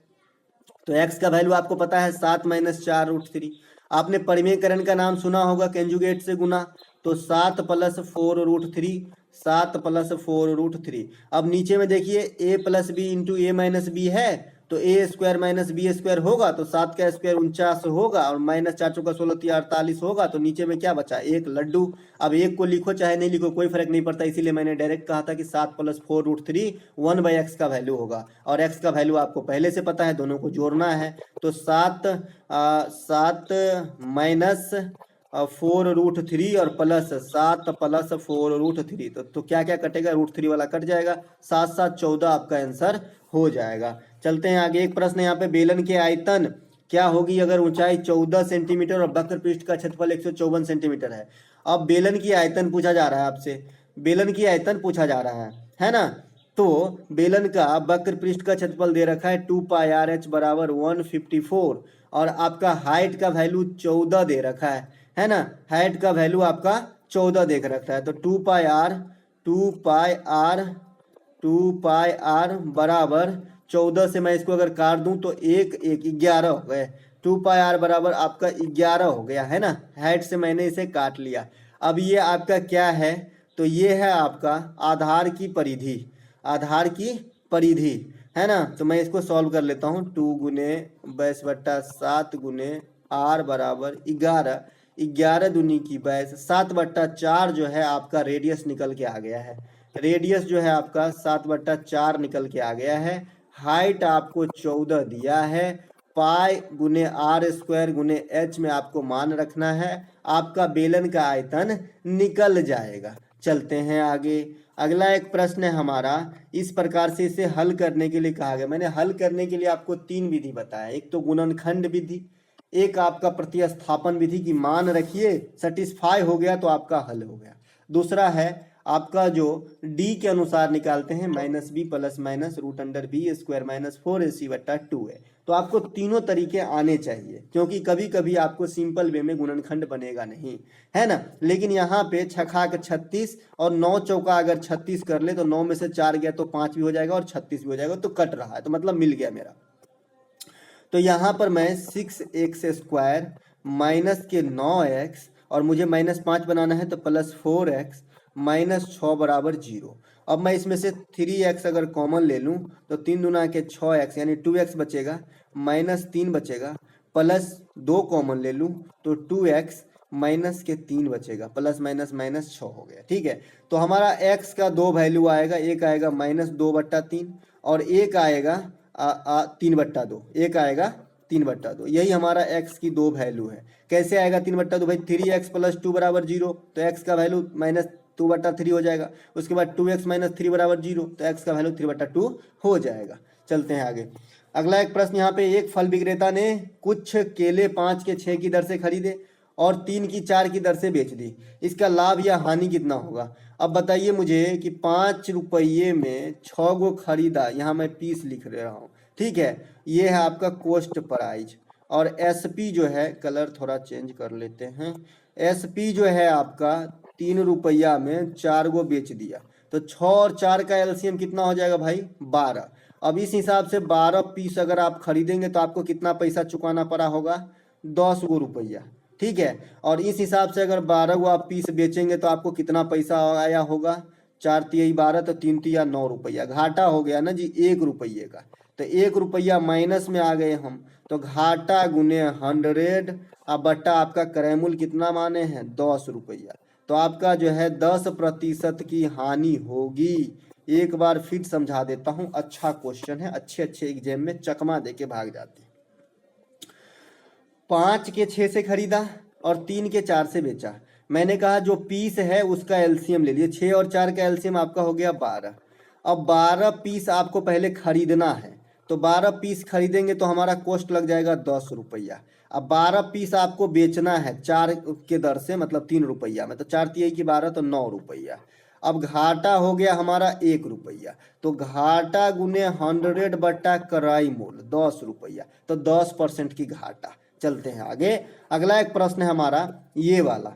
तो x का वैल्यू आपको पता है 7 - 4√3। आपने परिमेयकरण का नाम सुना होगा, कंजुगेट से गुना। तो 7 + 4√3, 7 + 4√3। अब नीचे में देखिए a + b into a - b है, तो a² - b² होगा, तो 7 का स्क्वायर 49 होगा, और -4 × 4 = 16 × 3 = 48 होगा। तो नीचे में क्या बचा, एक लड्डू। अब एक को लिखो चाहे नहीं लिखो कोई फर्क नहीं पड़ता, इसीलिए मैंने डायरेक्ट कहा था कि 7 + 4√3 1/x का वैल्यू होगा, और x का वैल्यू आपको पहले से पता है, दोनों को जोड़ना है। तो 7 - 4√3 और +7 + 4√3, तो क्या क्या कटेगा, √3 वाला कट जाएगा, 7 - 7 = 14 आपका आंसर हो जाएगा। चलते हैं आगे। एक प्रश्न यहाँ पे, बेलन के आयतन क्या होगी अगर ऊंचाई 14 सेंटीमीटर और वक्र पृष्ठ का क्षेत्रफल 154 सेंटीमीटर है। अब बेलन की आयतन पूछा जा रहा है आपसे, बेलन की आयतन पूछा जा रहा है ना। तो बेलन का वक्र पृष्ठ का क्षेत्रफल दे रखा है 2πrh = 154, और आपका हाइट का वैल्यू 14 दे रखा है ना। हाइट का वैल्यू आपका 14 देख रखा है। तो 2πr बराबर 14 से मैं इसको अगर काट दूं तो 11 हो गए। 2πr बराबर आपका 11 हो गया, है ना। हाइट से मैंने इसे काट लिया। अब ये आपका क्या है, तो ये है आपका आधार की परिधि, आधार की परिधि, है ना। तो मैं इसको सॉल्व कर लेता हूँ। 2 × 22/7 × r बराबर 11, 11 दूनी की 22, 7/4 जो है आपका रेडियस निकल के आ गया है। रेडियस जो है आपका 7/4 निकल के आ गया है। हाइट आपको 14 दिया है। पाई × r² × h में आपको मान रखना है। आपका बेलन का आयतन निकल जाएगा। चलते हैं आगे। अगला एक प्रश्न है हमारा, इस प्रकार से इसे हल करने के लिए कहा गया। मैंने हल करने के लिए आपको 3 विधि बताया, एक तो गुणनखंड विधि, एक आपका प्रतिस्थापन विधि की मान रखिए, सेटिस्फाई हो गया तो आपका हल हो गया। दूसरा है आपका जो d के अनुसार निकालते हैं, -b + √b² - 4ac/2 है। तो आपको तीनों तरीके आने चाहिए, क्योंकि कभी कभी आपको सिंपल वे में गुणनखंड बनेगा नहीं, है ना। लेकिन यहाँ पे 6 × 36 और 9 चौका अगर 36 कर ले तो 9 में से 4 गया तो 5 भी हो जाएगा और 36 भी हो जाएगा, तो कट रहा है, तो मतलब मिल गया मेरा। तो यहाँ पर मैं 6x² माइनस के 9x, और मुझे -5 बनाना है तो +4x -6 बराबर 0। अब मैं इसमें से 3x अगर कॉमन ले लूँ तो 3 दूना के 6x यानी 2x बचेगा, -3 बचेगा, +2 कॉमन ले लूँ तो 2x -3 बचेगा, +- 6 हो गया। ठीक है, तो हमारा x का 2 वैल्यू आएगा, एक आएगा -2/3 और एक आएगा 3/2, एक आएगा 3/2। यही हमारा x की 2 वैल्यू है। कैसे आएगा 3/2 भाई, 3x + 2 = 0, तो x का वैल्यू -2/3 हो जाएगा। उसके बाद 2x - 3 = 0, तो x का वैल्यू 3/2 हो जाएगा। चलते हैं आगे। अगला एक प्रश्न यहाँ पे, एक फल विक्रेता ने कुछ केले 5 के 6 की दर से खरीदे और 3 की 4 की दर से बेच दी, इसका लाभ या हानि कितना होगा। अब बताइए मुझे कि 5 रुपये में 6 गो खरीदा, यहाँ मैं पीस लिख रहा हूँ, ठीक है। ये है आपका कॉस्ट प्राइस, और एसपी जो है, कलर थोड़ा चेंज कर लेते हैं, एसपी जो है आपका 3 रुपया में 4 गो बेच दिया, तो 6 और 4 का एलसीएम कितना हो जाएगा भाई, 12। अब इस हिसाब से 12 पीस अगर आप खरीदेंगे तो आपको कितना पैसा चुकाना पड़ा होगा, 10 गो रुपया, ठीक है। और इस हिसाब से अगर 12 गो आप पीस बेचेंगे तो आपको कितना पैसा आया होगा, 4 तिहाई 12 तो 3 तिया 9 रुपया, घाटा हो गया ना जी 1 रुपये का। तो 1 रुपया माइनस में आ गए हम, तो घाटा गुने 100 अब बट्टा आपका क्रयमूल्य कितना माने हैं, 10 रुपया। तो आपका जो है 10% की हानि होगी। एक बार फिर समझा देता हूं, अच्छा क्वेश्चन है, अच्छे अच्छे एग्जाम में चकमा देके भाग जाते हैं। 5 के 6 से खरीदा और 3 के 4 से बेचा। मैंने कहा जो पीस है उसका एलसीएम ले लिए, 6 और 4 का एलसीएम आपका हो गया 12। अब 12 पीस आपको पहले खरीदना है, तो 12 पीस खरीदेंगे तो हमारा कॉस्ट लग जाएगा 10 रुपया। अब 12 पीस आपको बेचना है 4 के दर से, मतलब 3 रुपया में, तो 4 तिहाई की 12 तो 9 रुपया। अब घाटा हो गया हमारा 1 रुपया, तो घाटा गुने 100 बट्टा कराई मोल 10 रुपया, तो 10% की घाटा। चलते हैं आगे। अगला एक प्रश्न है हमारा ये वाला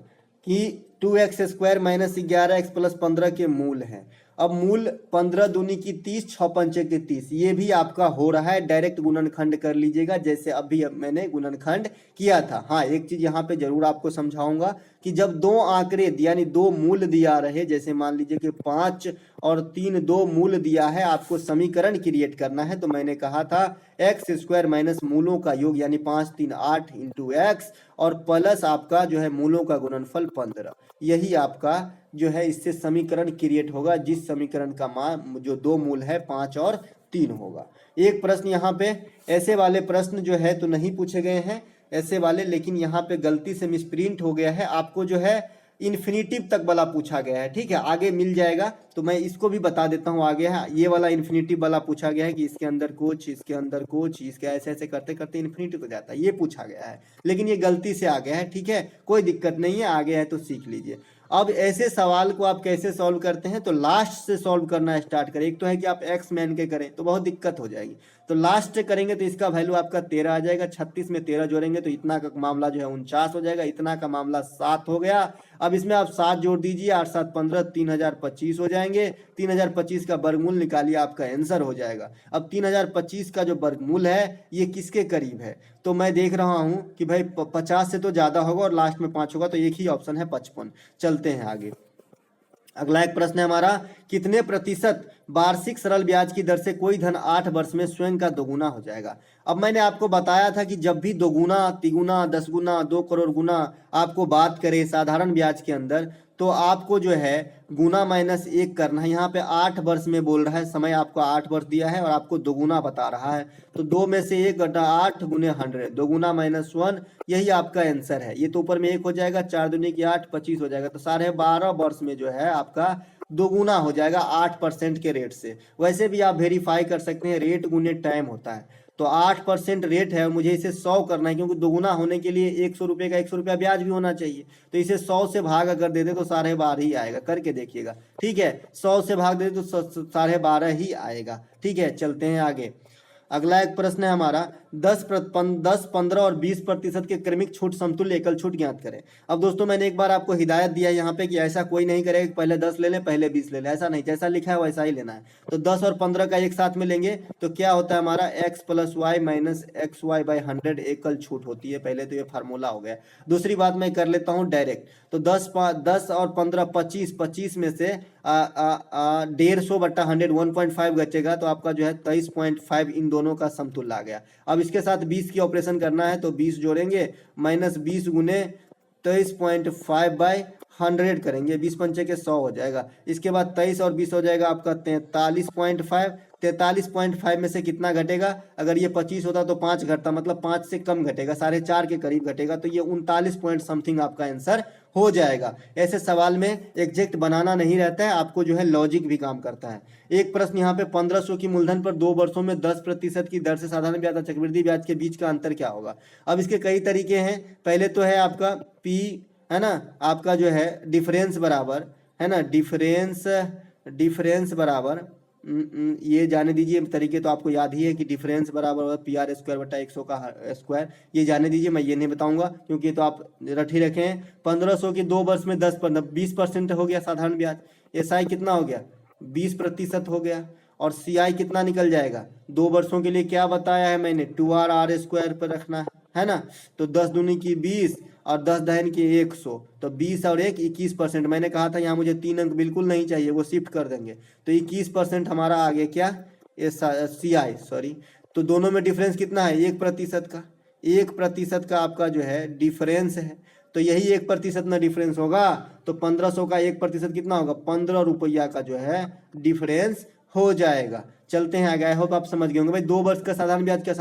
कि 2x² माइनस 11x प्लस 15 के मूल हैं। अब मूल 15 दूनी की 30, 6 पंचे के 30, ये भी आपका हो रहा है। डायरेक्ट गुणनखंड कर लीजिएगा जैसे अभी मैंने गुणनखंड किया था। हाँ, एक चीज यहाँ पे जरूर आपको समझाऊंगा कि जब दो आंकड़े यानी दो मूल दिया रहे, जैसे मान लीजिए कि 5 और 3 दो मूल दिया है, आपको समीकरण क्रिएट करना है, तो मैंने कहा था x² माइनस मूलों का योग यानी 5 3 8 इंटू एक्स और प्लस आपका जो है मूलों का गुणनफल 15। यही आपका जो है इससे समीकरण क्रिएट होगा, जिस समीकरण का मान जो दो मूल है 5 और 3 होगा। एक प्रश्न यहाँ पे ऐसे वाले प्रश्न जो है तो नहीं पूछे गए हैं ऐसे वाले, लेकिन यहाँ पे गलती से मिसप्रिंट हो गया है। आपको जो है इन्फिनिटिव तक वाला पूछा गया है, ठीक है, आगे मिल जाएगा तो मैं इसको भी बता देता हूँ आगे है। ये वाला इन्फिनिटिव वाला पूछा गया है कि इसके अंदर कुछ, इसके अंदर कुछ, इसके ऐसे ऐसे करते करते इन्फिनिटिव हो जाता है, ये पूछा गया है, लेकिन ये गलती से आ गया है, ठीक है, कोई दिक्कत नहीं है, आगे है तो सीख लीजिए। अब ऐसे सवाल को आप कैसे सॉल्व करते हैं, तो लास्ट से सॉल्व करना स्टार्ट करें। एक तो है कि आप एक्स मान के करें तो बहुत दिक्कत हो जाएगी, तो लास्ट से करेंगे तो इसका वैल्यू आपका 13 आ जाएगा। 36 में 13 जोड़ेंगे तो इतना का मामला जो है 49 हो जाएगा, इतना का मामला 7 हो गया। अब इसमें आप 7 जोड़ दीजिए, 8 7 15, 3025 हो जाएंगे। 3025 का वर्गमूल निकालिए, आपका आंसर हो जाएगा। अब 3025 का जो वर्गमूल है ये किसके करीब है, तो मैं देख रहा हूं कि भाई 50 से तो ज्यादा होगा और लास्ट में 5 होगा, तो एक ही ऑप्शन है 55। चलते हैं आगे। अगला एक प्रश्न है हमारा, कितने प्रतिशत वार्षिक सरल ब्याज की दर से कोई धन 8 वर्ष में स्वयं का दोगुना हो जाएगा। अब मैंने आपको बताया था कि जब भी दोगुना, तिगुना, 10 गुना, 2 करोड़ गुना आपको बात करें साधारण ब्याज के अंदर, तो आपको जो है गुना -1 करना है। यहाँ पे 8 वर्ष में बोल रहा है, समय आपको 8 वर्ष दिया है और आपको दोगुना बता रहा है, तो 2 में से 1 घटा 8 गुने 100, दोगुना -1, यही आपका आंसर है। ये तो ऊपर में 1 हो जाएगा, 4 दूनी की 8, 25 हो जाएगा, तो 12.5 वर्ष में जो है आपका दोगुना हो जाएगा 8% के रेट से। वैसे भी आप वेरीफाई कर सकते हैं, रेट गुने टाइम होता है, तो 8% रेट है, मुझे इसे 100 करना है, क्योंकि दोगुना होने के लिए 100 रुपये का 100 रुपया ब्याज भी होना चाहिए, तो इसे 100 से भाग अगर दे दे तो 12.5 ही आएगा, करके देखिए, ठीक है, 100 से भाग दे तो 12.5 ही आएगा, ठीक है। चलते हैं आगे। अगला एक प्रश्न है हमारा, 10, 15 और 20% के क्रमिक छूट समतुल्य एकल छूट ज्ञात करें। अब दोस्तों मैंने एक बार आपको हिदायत दिया है यहाँ पे कि ऐसा कोई नहीं करेगा कि पहले 10 ले लें पहले 20 ले लें, ऐसा नहीं, जैसा लिखा है वैसा ही लेना है। तो 10 और 15 का एक साथ में लेंगे तो क्या होता है हमारा, x + y माइनस XY/100 एकल छूट होती है। पहले तो ये फार्मूला हो गया। दूसरी बात मैं कर लेता हूँ डायरेक्ट, तो 10 और 15 25 में से 150 बट्टा 100 1.5 बचेगा, तो आपका जो है 23.5 इन दोनों का समतुल्य आ गया। अब इसके साथ 20 की ऑपरेशन करना है, तो 20 जोड़ेंगे, -20 गुने 23.5/100 करेंगे, 20 पंचे के 100 हो जाएगा। इसके बाद 23 और 20 हो जाएगा आपका 43.5। 43.5 में से कितना घटेगा, अगर ये 25 होता तो 5 घटता, मतलब 5 से कम घटेगा, 4.5 के करीब घटेगा, तो ये 39 पॉइंट समथिंग आपका आंसर हो जाएगा। ऐसे सवाल में एग्जैक्ट बनाना नहीं रहता है, आपको जो है लॉजिक भी काम करता है। एक प्रश्न यहाँ पे, 1500 की मूलधन पर 2 वर्षों में 10% की दर से साधारण ब्याज और चक्रवृद्धि ब्याज के बीच का अंतर क्या होगा। अब इसके कई तरीके हैं। पहले तो है आपका पी, है ना, आपका जो है डिफरेंस बराबर, है ना, डिफरेंस बराबर, ये जाने दीजिए तरीके तो आपको याद ही है कि डिफरेंस बराबर होगा PR² बटा 100 का स्क्वायर, ये जाने दीजिए, मैं ये नहीं बताऊंगा क्योंकि तो आप रट ही रखे हैं। 1500 की 2 वर्ष में 20% हो गया साधारण ब्याज, SI कितना हो गया 20% हो गया, और CI कितना निकल जाएगा 2 वर्षों के लिए, क्या बताया है मैंने, 2R² पर रखना है ना, तो 10 दूनी की 20 और 10 दहन की 100, तो 20 और 1 21%। मैंने कहा था यहाँ मुझे 3 अंक बिल्कुल नहीं चाहिए, वो शिफ्ट कर देंगे, तो 21% हमारा आ गया क्या, CI सॉरी। तो दोनों में डिफरेंस कितना है, 1% का, 1% का आपका जो है डिफरेंस है, तो यही 1% में डिफरेंस होगा, तो 1500 का 1% कितना होगा, 15 रुपया का जो है डिफरेंस हो जाएगा। चलते हैं आगे। आई होप आप समझ गए होंगे। भाई 2 वर्ष का साधारण ब्याज क्या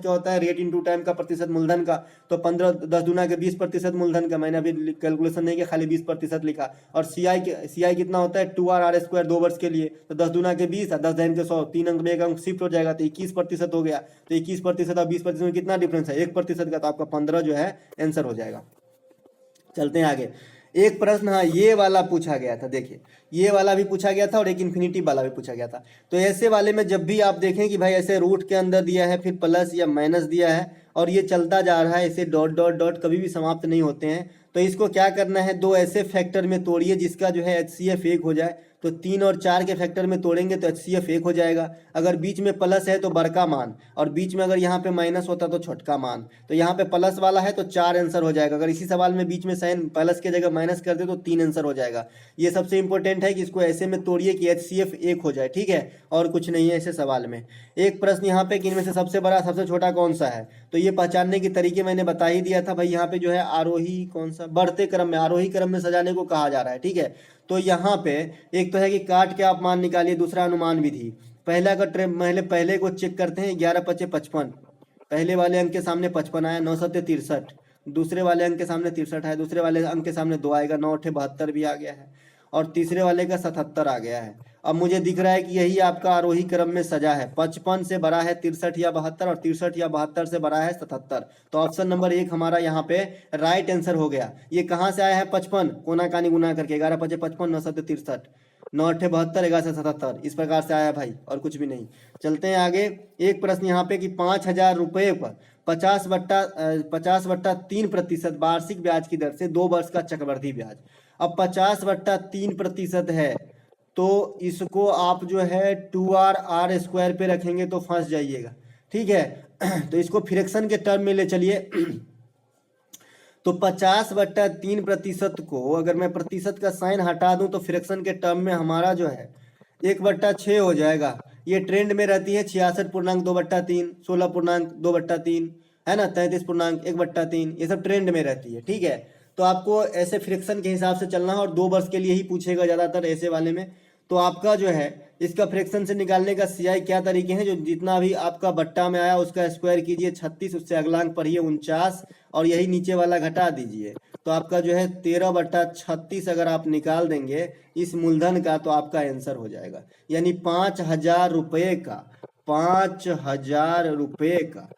होता है, रेट इनटू टाइम का प्रतिशत मूलधन का, तो 15 10 दूना के 20% मूलधन का, मैंने अभी कैलकुलेशन नहीं किया, खाली 20% लिखा। और CI कितना होता है 2R² 2 वर्ष के लिए, तो 10 दूना के 20 और 10 दहन के 100, 3 अंक में 1 अंक शिफ्ट हो जाएगा, तो 21% हो गया। तो 21% और 20% में कितना डिफरेंस है, 1% का, तो आपका 15 जो है आंसर हो जाएगा। चलते हैं आगे। एक प्रश्न हाँ ये वाला पूछा गया था, देखिए ये वाला भी पूछा गया था और एक इन्फिनिटी वाला भी पूछा गया था। तो ऐसे वाले में जब भी आप देखें कि भाई ऐसे रूट के अंदर दिया है, फिर प्लस या माइनस दिया है और ये चलता जा रहा है, ऐसे डॉट डॉट डॉट कभी भी समाप्त नहीं होते हैं, तो इसको क्या करना है, दो ऐसे फैक्टर में तोड़िए जिसका जो है HCF 1 हो जाए। तो 3 और 4 के फैक्टर में तोड़ेंगे तो HCF 1 हो जाएगा। अगर बीच में प्लस है तो बड़का मान, और बीच में अगर यहाँ पे माइनस होता तो छोटका मान। तो यहाँ पे प्लस वाला है तो 4 आंसर हो जाएगा। अगर इसी सवाल में बीच में साइन प्लस की जगह माइनस कर दे तो 3 आंसर हो जाएगा। ये सबसे इंपॉर्टेंट है कि इसको ऐसे में तोड़िए कि HCF 1 हो जाए, ठीक है, और कुछ नहीं है ऐसे सवाल में। एक प्रश्न यहाँ पे कि इनमें से सबसे बड़ा सबसे छोटा कौन सा है, तो ये पहचानने के तरीके मैंने बता ही दिया था भाई। यहाँ पे जो है आरोही कौन सा, बढ़ते क्रम में, आरोही क्रम में सजाने को कहा जा रहा है, ठीक है। तो यहाँ पे एक तो है कि काट के आप मान निकालिए, दूसरा अनुमान विधि। पहला का पहले को चेक करते हैं, 11 पचे 55, पहले वाले अंक के सामने 55 आया, 9 सत्ते 63, दूसरे वाले अंक के सामने 63 आया, दूसरे वाले अंक के सामने 2 आएगा, 9 अठे 72 भी आ गया है, और तीसरे वाले का 77 आ गया है। अब मुझे दिख रहा है कि यही आपका आरोही क्रम में सजा है, 55 से बड़ा है 63 या 72, और 63 या 72 से बड़ा है 77। तो ऑप्शन नंबर 1 हमारा यहाँ पे राइट आंसर हो गया। ये कहाँ से आया है, 55 कोना कानी गुना करके, 11 पचे 55, 9 सत्ते 63, 9 अठे 72, 11 से 77, इस प्रकार से आया भाई, और कुछ भी नहीं। चलते हैं आगे। एक प्रश्न यहाँ पे कि 5,000 रुपये पर 50/3% वार्षिक ब्याज की दर से 2 वर्ष का चक्रवृद्धि ब्याज। अब 50/3% है तो इसको आप जो है 2r² पे रखेंगे तो फंस जाइएगा, ठीक है। तो इसको फ्रैक्शन के टर्म में ले चलिए। तो 50/3% को अगर मैं प्रतिशत का साइन हटा दूं तो फ्रैक्शन के टर्म में हमारा जो है 1/6 हो जाएगा। ये ट्रेंड में रहती है 66.2/3, 16.2/3, है ना, 33.1/3, ये सब ट्रेंड में रहती है, ठीक है। तो आपको ऐसे फ्रैक्शन के हिसाब से चलना है, और 2 वर्ष के लिए ही पूछेगा ज़्यादातर ऐसे वाले में। तो आपका जो है इसका फ्रैक्शन से निकालने का CI क्या तरीके हैं, जो जितना भी आपका बट्टा में आया उसका स्क्वायर कीजिए 36, उससे अगला अंक पढ़िए 49, और यही नीचे वाला घटा दीजिए। तो आपका जो है 13/36 अगर आप निकाल देंगे इस मूलधन का तो आपका आंसर हो जाएगा। यानी 5,000 रुपये का, 5,000 रुपये का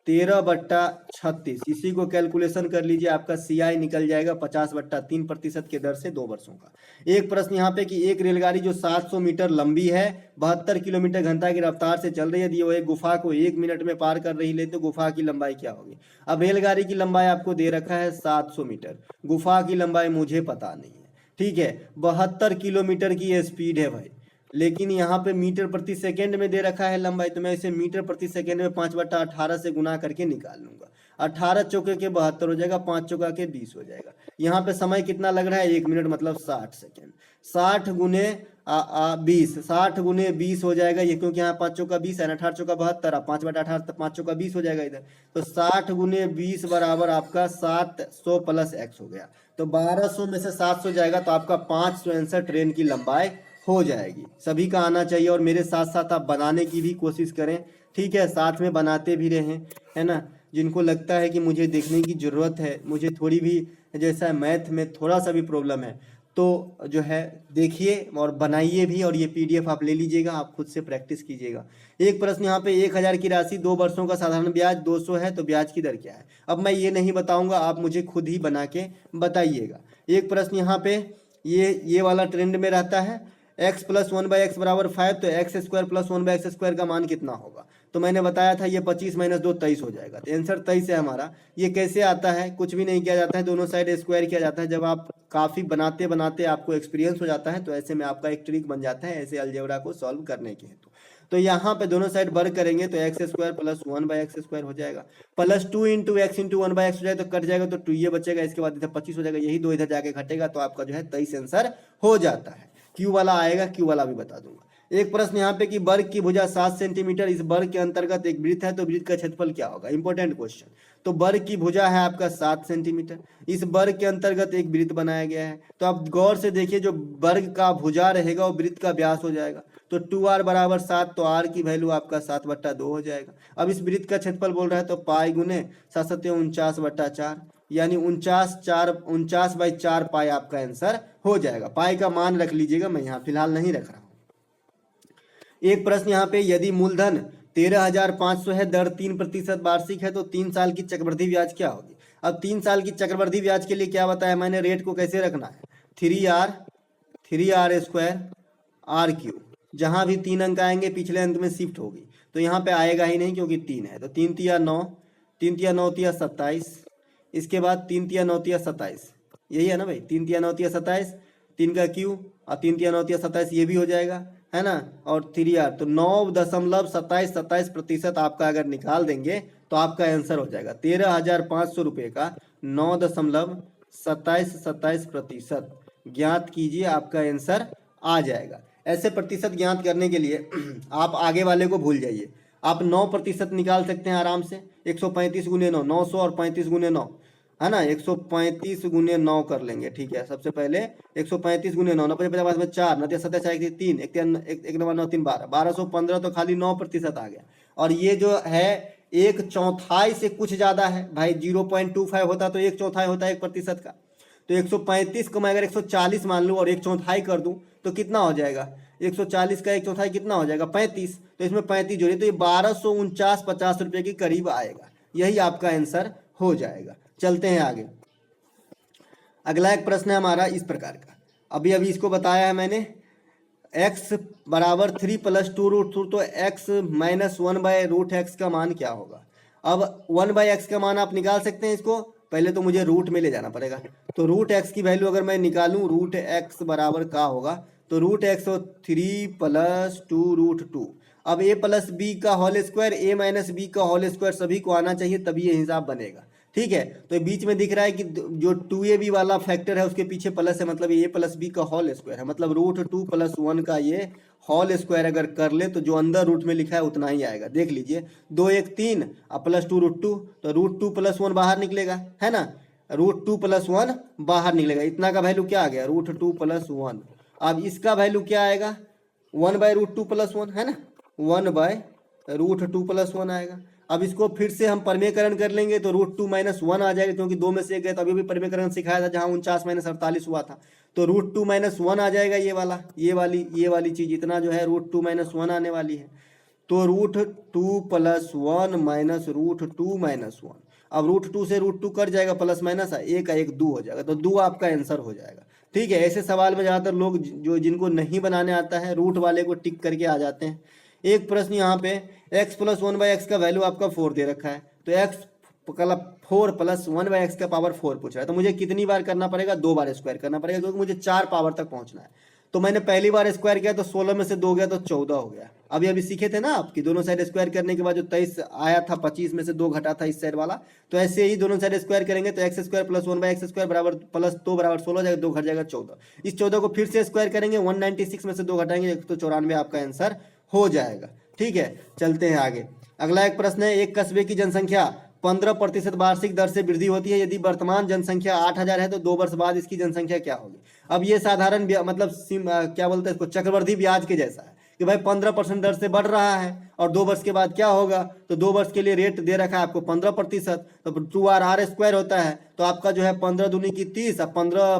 13/36, इसी को कैलकुलेशन कर लीजिए, आपका CI निकल जाएगा 50/3% के दर से 2 वर्षों का। एक प्रश्न यहाँ पे कि एक रेलगाड़ी जो 700 मीटर लंबी है, 72 किलोमीटर घंटा की रफ्तार से चल रही है, यदि वो एक गुफा को 1 मिनट में पार कर रही है तो गुफा की लंबाई क्या होगी। अब रेलगाड़ी की लंबाई आपको दे रखा है 700 मीटर, गुफा की लंबाई मुझे पता नहीं है, ठीक है। 72 किलोमीटर की स्पीड है भाई, लेकिन यहाँ पे मीटर प्रति सेकंड में दे रखा है लंबाई, तो मैं इसे मीटर प्रति सेकंड में 5/18 से गुना करके निकाल लूंगा। 18 चौके के 72 हो जाएगा, 5 चौका के 20 हो जाएगा। यहाँ पे समय कितना लग रहा है, 1 मिनट मतलब 60 सेकेंड। 60 गुने 20, 60 गुने 20 हो जाएगा ये, क्योंकि यहाँ 5 चौका 20 है, 18 चौका 72, 5/18 5 चौका 20 हो जाएगा इधर। तो 60 गुने 20 बराबर आपका 700 प्लस x हो गया। तो 1200 में से 700 जाएगा तो आपका 500 आंसर ट्रेन की लंबाई हो जाएगी। सभी का आना चाहिए, और मेरे साथ साथ आप बनाने की भी कोशिश करें, ठीक है, साथ में बनाते भी रहें, है ना। जिनको लगता है कि मुझे देखने की ज़रूरत है, मुझे थोड़ी भी जैसा मैथ में थोड़ा सा भी प्रॉब्लम है, तो जो है देखिए और बनाइए भी, और ये PDF आप ले लीजिएगा, आप खुद से प्रैक्टिस कीजिएगा। एक प्रश्न यहाँ पे 1,000 की राशि 2 वर्षों का साधारण ब्याज 200 है, तो ब्याज की दर क्या है। अब मैं ये नहीं बताऊंगा, आप मुझे खुद ही बना के बताइएगा। एक प्रश्न यहाँ पे ये वाला ट्रेंड में रहता है, x + 1/x = 5, तो x² + 1/x² का मान कितना होगा। तो मैंने बताया था ये 25 - 2 23 हो जाएगा, तो आंसर 23 है हमारा। ये कैसे आता है, कुछ भी नहीं किया जाता है, दोनों साइड स्क्वायर किया जाता है। जब आप काफ़ी बनाते बनाते आपको एक्सपीरियंस हो जाता है तो ऐसे में आपका एक ट्रिक बन जाता है ऐसे अलजेब्रा को सॉल्व करने के हेतु। तो यहाँ पे दोनों साइड वर्ग करेंगे तो x² + 1/x² हो जाएगा, +2 × x × 1/x हो जाए तो कट जाएगा, तो 2 ये बचेगा, इसके बाद इधर 25 हो जाएगा, यही 2 इधर जाके घटेगा, तो आपका जो है 23 आंसर हो जाता है। क्यू वाला आएगा, क्यू वाला भी बता दूंगा। एक प्रश्न यहाँ पे कि वर्ग की भुजा 7 सेंटीमीटर, इस वर्ग के अंतर्गत एक वृत्त है, तो वृत्त का क्षेत्रफल क्या होगा। Important question. तो वर्ग की भुजा है आपका 7 सेंटीमीटर, इस वर्ग के अंतर्गत एक वृत्त बनाया गया है, तो आप गौर से देखिए, जो वर्ग का भुजा रहेगा वो वृत्त का व्यास हो जाएगा। तो 2r = 7, तो r की वैल्यू आपका 7/2 हो जाएगा। अब इस वृत्त का क्षेत्रफल बोल रहा है, तो पाई गुने 7 × 49/4, यानी 49/4 पाई आपका आंसर हो जाएगा। पाई का मान रख लीजिएगा, मैं यहाँ फिलहाल नहीं रख रहा हूँ। एक प्रश्न यहाँ पे, यदि मूलधन 13,500 है, दर 3% वार्षिक है, तो 3 साल की चक्रवृद्धि ब्याज क्या होगी। अब 3 साल की चक्रवृद्धि ब्याज के लिए क्या बताया मैंने, रेट को कैसे रखना है, 3R स्क्वायर आर क्यू, जहाँ भी 3 अंक आएंगे पिछले अंक में शिफ्ट होगी, तो यहाँ पे आएगा ही नहीं क्योंकि 3 है, तो 3 तिया 9, 3 तिया 9 तिया 27, इसके बाद 3 तिया 9 तिया 27, यही है ना भाई, 3 तिया 9 तिया 27, 3 का क्यू और 3 तिया 9 तिया 27, ये भी हो जाएगा है ना, और 3R, तो 9.27% आपका अगर निकाल देंगे तो आपका आंसर हो जाएगा 13,500 रुपये का 9.27% ज्ञात कीजिए, आपका आंसर आ जाएगा। ऐसे प्रतिशत ज्ञात करने के लिए आप आगे वाले को भूल जाइए, आप 9% निकाल सकते हैं आराम से, 135 गुने 9, 900 और 35 गुने 9 है ना, 135 गुने 9 कर लेंगे, ठीक है। सबसे पहले 135 गुने 9, 50 में 4, 9 27 3, 1 9 9 3 12, 1215, तो खाली 9% आ गया। और ये जो है 1/4 से कुछ ज़्यादा है भाई, 0.25 होता तो 1/4 होता है 1% का, तो 135 को मैं अगर 140 मान लूँ और 1/4 कर दूँ तो कितना हो जाएगा, 140 का 1/4 कितना हो जाएगा, 35, तो इसमें 35 जोड़िए तो ये 1249.50 रुपये के करीब आएगा, यही आपका आंसर हो जाएगा। चलते हैं आगे, अगला एक प्रश्न है हमारा इस प्रकार का, अभी इसको बताया है मैंने, x बराबर 3 + 2√2, तो x - 1/√x का मान क्या होगा। अब 1/x का मान आप निकाल सकते हैं, इसको पहले तो मुझे रूट में ले जाना पड़ेगा, तो √x की वैल्यू अगर मैं निकालूं, √x बराबर क्या होगा, तो √x 3 + 2√2, अब a + b का होल स्क्वायर, a - b का होल स्क्वायर सभी को आना चाहिए तभी ये हिसाब बनेगा, ठीक है। तो बीच में दिख रहा है कि जो 2ab वाला फैक्टर है उसके पीछे प्लस है, मतलब a + b का होल स्क्वायर है, मतलब √2 + 1 का ये होल स्क्वायर अगर कर ले तो जो अंदर रूट में लिखा है उतना ही आएगा। देख लीजिए 2 1 3 और +2 √2, तो √2 + 1 बाहर निकलेगा, है ना, √2 + 1 बाहर निकलेगा, इतना का वैल्यू क्या आ गया, √2 + 1। अब इसका वैल्यू क्या आएगा, 1/√2 + 1 है ना, 1/√2 + 1 आएगा। अब इसको फिर से हम परमेकरण कर लेंगे तो √2 - 1 आ जाएगा, क्योंकि 2 में से एक है, तो अभी भी परमेकरण सिखाया था जहाँ 49 - 48 हुआ था, तो √2 - 1 आ जाएगा, ये वाली चीज, इतना जो है √2 - 1 आने वाली है, तो √2 + 1 - √2 - 1, अब √2 से √2 कट जाएगा, प्लस माइनस एक का एक 2 हो जाएगा, तो 2 आपका आंसर हो जाएगा, ठीक है। ऐसे सवाल में ज़्यादातर लोग जिनको नहीं बनाने आता है रूट वाले को टिक करके आ जाते हैं। एक प्रश्न यहाँ पे x + 1/x का वैल्यू आपका 4 दे रखा है, तो x 4 + 1/x का पावर 4 पूछ रहा है, तो मुझे कितनी बार करना पड़ेगा, 2 बार स्क्वायर करना पड़ेगा, क्योंकि मुझे 4 पावर तक पहुंचना है। तो मैंने पहली बार स्क्वायर किया तो 16 में से 2 गया तो 14 हो गया। अभी सीखे थे ना आपकी, दोनों साइड स्क्वायर करने के बाद जो 23 आया था, 25 में से 2 घटा था इस साइड वाला, तो ऐसे ही दोनों साइड स्क्वायर करेंगे तो x² + 1/x² बराबर प्लस 2 बराबर 16 हो जाएगा, 2 घट जाएगा 14। इस 14 को फिर से स्क्वायर करेंगे, 196 में से 2 घटाएंगे तो 94 आपका आंसर हो जाएगा, ठीक है। चलते हैं आगे, अगला एक प्रश्न है, एक कस्बे की जनसंख्या 15% वार्षिक दर से वृद्धि होती है, यदि वर्तमान जनसंख्या 8000 है तो 2 वर्ष बाद इसकी जनसंख्या क्या होगी। अब ये साधारण मतलब क्या बोलते हैं इसको, चक्रवृद्धि ब्याज के जैसा है कि भाई 15% दर से बढ़ रहा है और 2 वर्ष के बाद क्या होगा, तो 2 वर्ष के लिए रेट दे रखा है आपको 15%, तो 2r² होता है, तो आपका जो है 15 दूनी की 30 और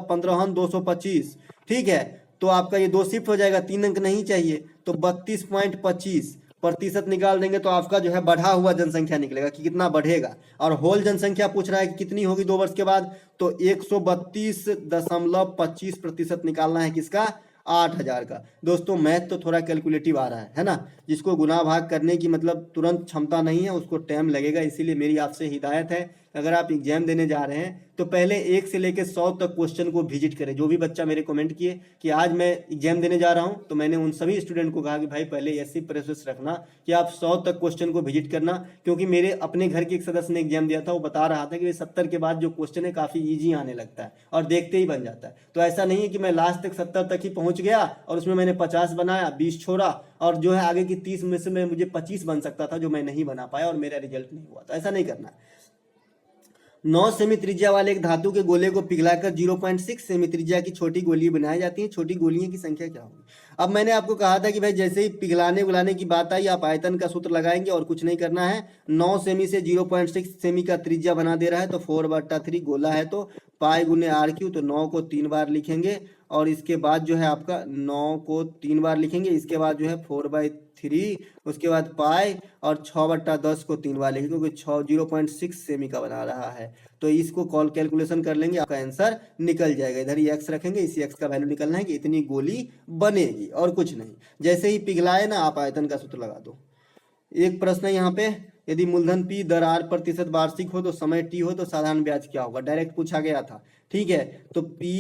15 225, ठीक है। तो आपका ये 2 शिफ्ट हो जाएगा, 3 अंक नहीं चाहिए, तो 32.25% निकाल देंगे तो आपका जो है बढ़ा हुआ जनसंख्या निकलेगा कि कितना बढ़ेगा। और होल जनसंख्या पूछ रहा है कि कितनी होगी 2 वर्ष के बाद, तो 132.25% निकालना है किसका, 8000 का। दोस्तों मैथ तो थोड़ा कैलकुलेटिव आ रहा है ना, जिसको गुना भाग करने की मतलब तुरंत क्षमता नहीं है उसको टाइम लगेगा, इसीलिए मेरी आपसे हिदायत है, अगर आप एग्जाम देने जा रहे हैं तो पहले 1 से लेकर 100 तक क्वेश्चन को विजिट करें। जो भी बच्चा मेरे कमेंट किए कि आज मैं एग्जाम देने जा रहा हूं, तो मैंने उन सभी स्टूडेंट को कहा कि भाई पहले ऐसी प्रोसेस रखना कि आप 100 तक क्वेश्चन को विजिट करना, क्योंकि मेरे अपने घर के एक सदस्य ने एग्जाम दिया था, वो बता रहा था कि 70 के बाद जो क्वेश्चन है काफ़ी ईजी आने लगता है और देखते ही बन जाता है। तो ऐसा नहीं है कि मैं लास्ट तक 70 तक ही पहुँच गया और उसमें मैंने 50 बनाया, 20 छोड़ा और जो है आगे की 30 में से मुझे 25 बन सकता था जो मैं नहीं बना पाया और मेरा रिजल्ट नहीं हुआ, तो ऐसा नहीं करना। 9 सेमी त्रिज्या वाले एक धातु के गोले को पिघलाकर 0.6 सेमी त्रिज्या की छोटी गोली बनाई जाती है, छोटी गोलियों की संख्या क्या होगी। अब मैंने आपको कहा था कि भाई जैसे ही पिघलाने उगलाने की बात आई आप आयतन का सूत्र लगाएंगे और कुछ नहीं करना है। 9 सेमी से 0.6 सेमी का त्रिज्या बना दे रहा है तो 4/3 गोला है तो पाई गुने आर क्यू, तो 9 को 3 बार लिखेंगे और इसके बाद जो है आपका 9 को 3 बार लिखेंगे, इसके बाद जो है 4/3, उसके बाद पाई और 6/10 को 3 बार लिखेंगे क्योंकि 0.6 सेमी का बना रहा है। तो इसको कैलकुलेशन कर लेंगे, आपका आंसर निकल जाएगा। इधर ही एक्स रखेंगे, इसी एक्स का वैल्यू निकलना है कि इतनी गोली बनेगी और कुछ नहीं। जैसे ही पिघलाए ना आप आयतन का सूत्र लगा दो। एक प्रश्न है यहाँ पे, यदि मूलधन P दर R% वार्षिक हो तो समय T हो तो साधारण ब्याज क्या होगा। डायरेक्ट पूछा गया था, ठीक है। तो P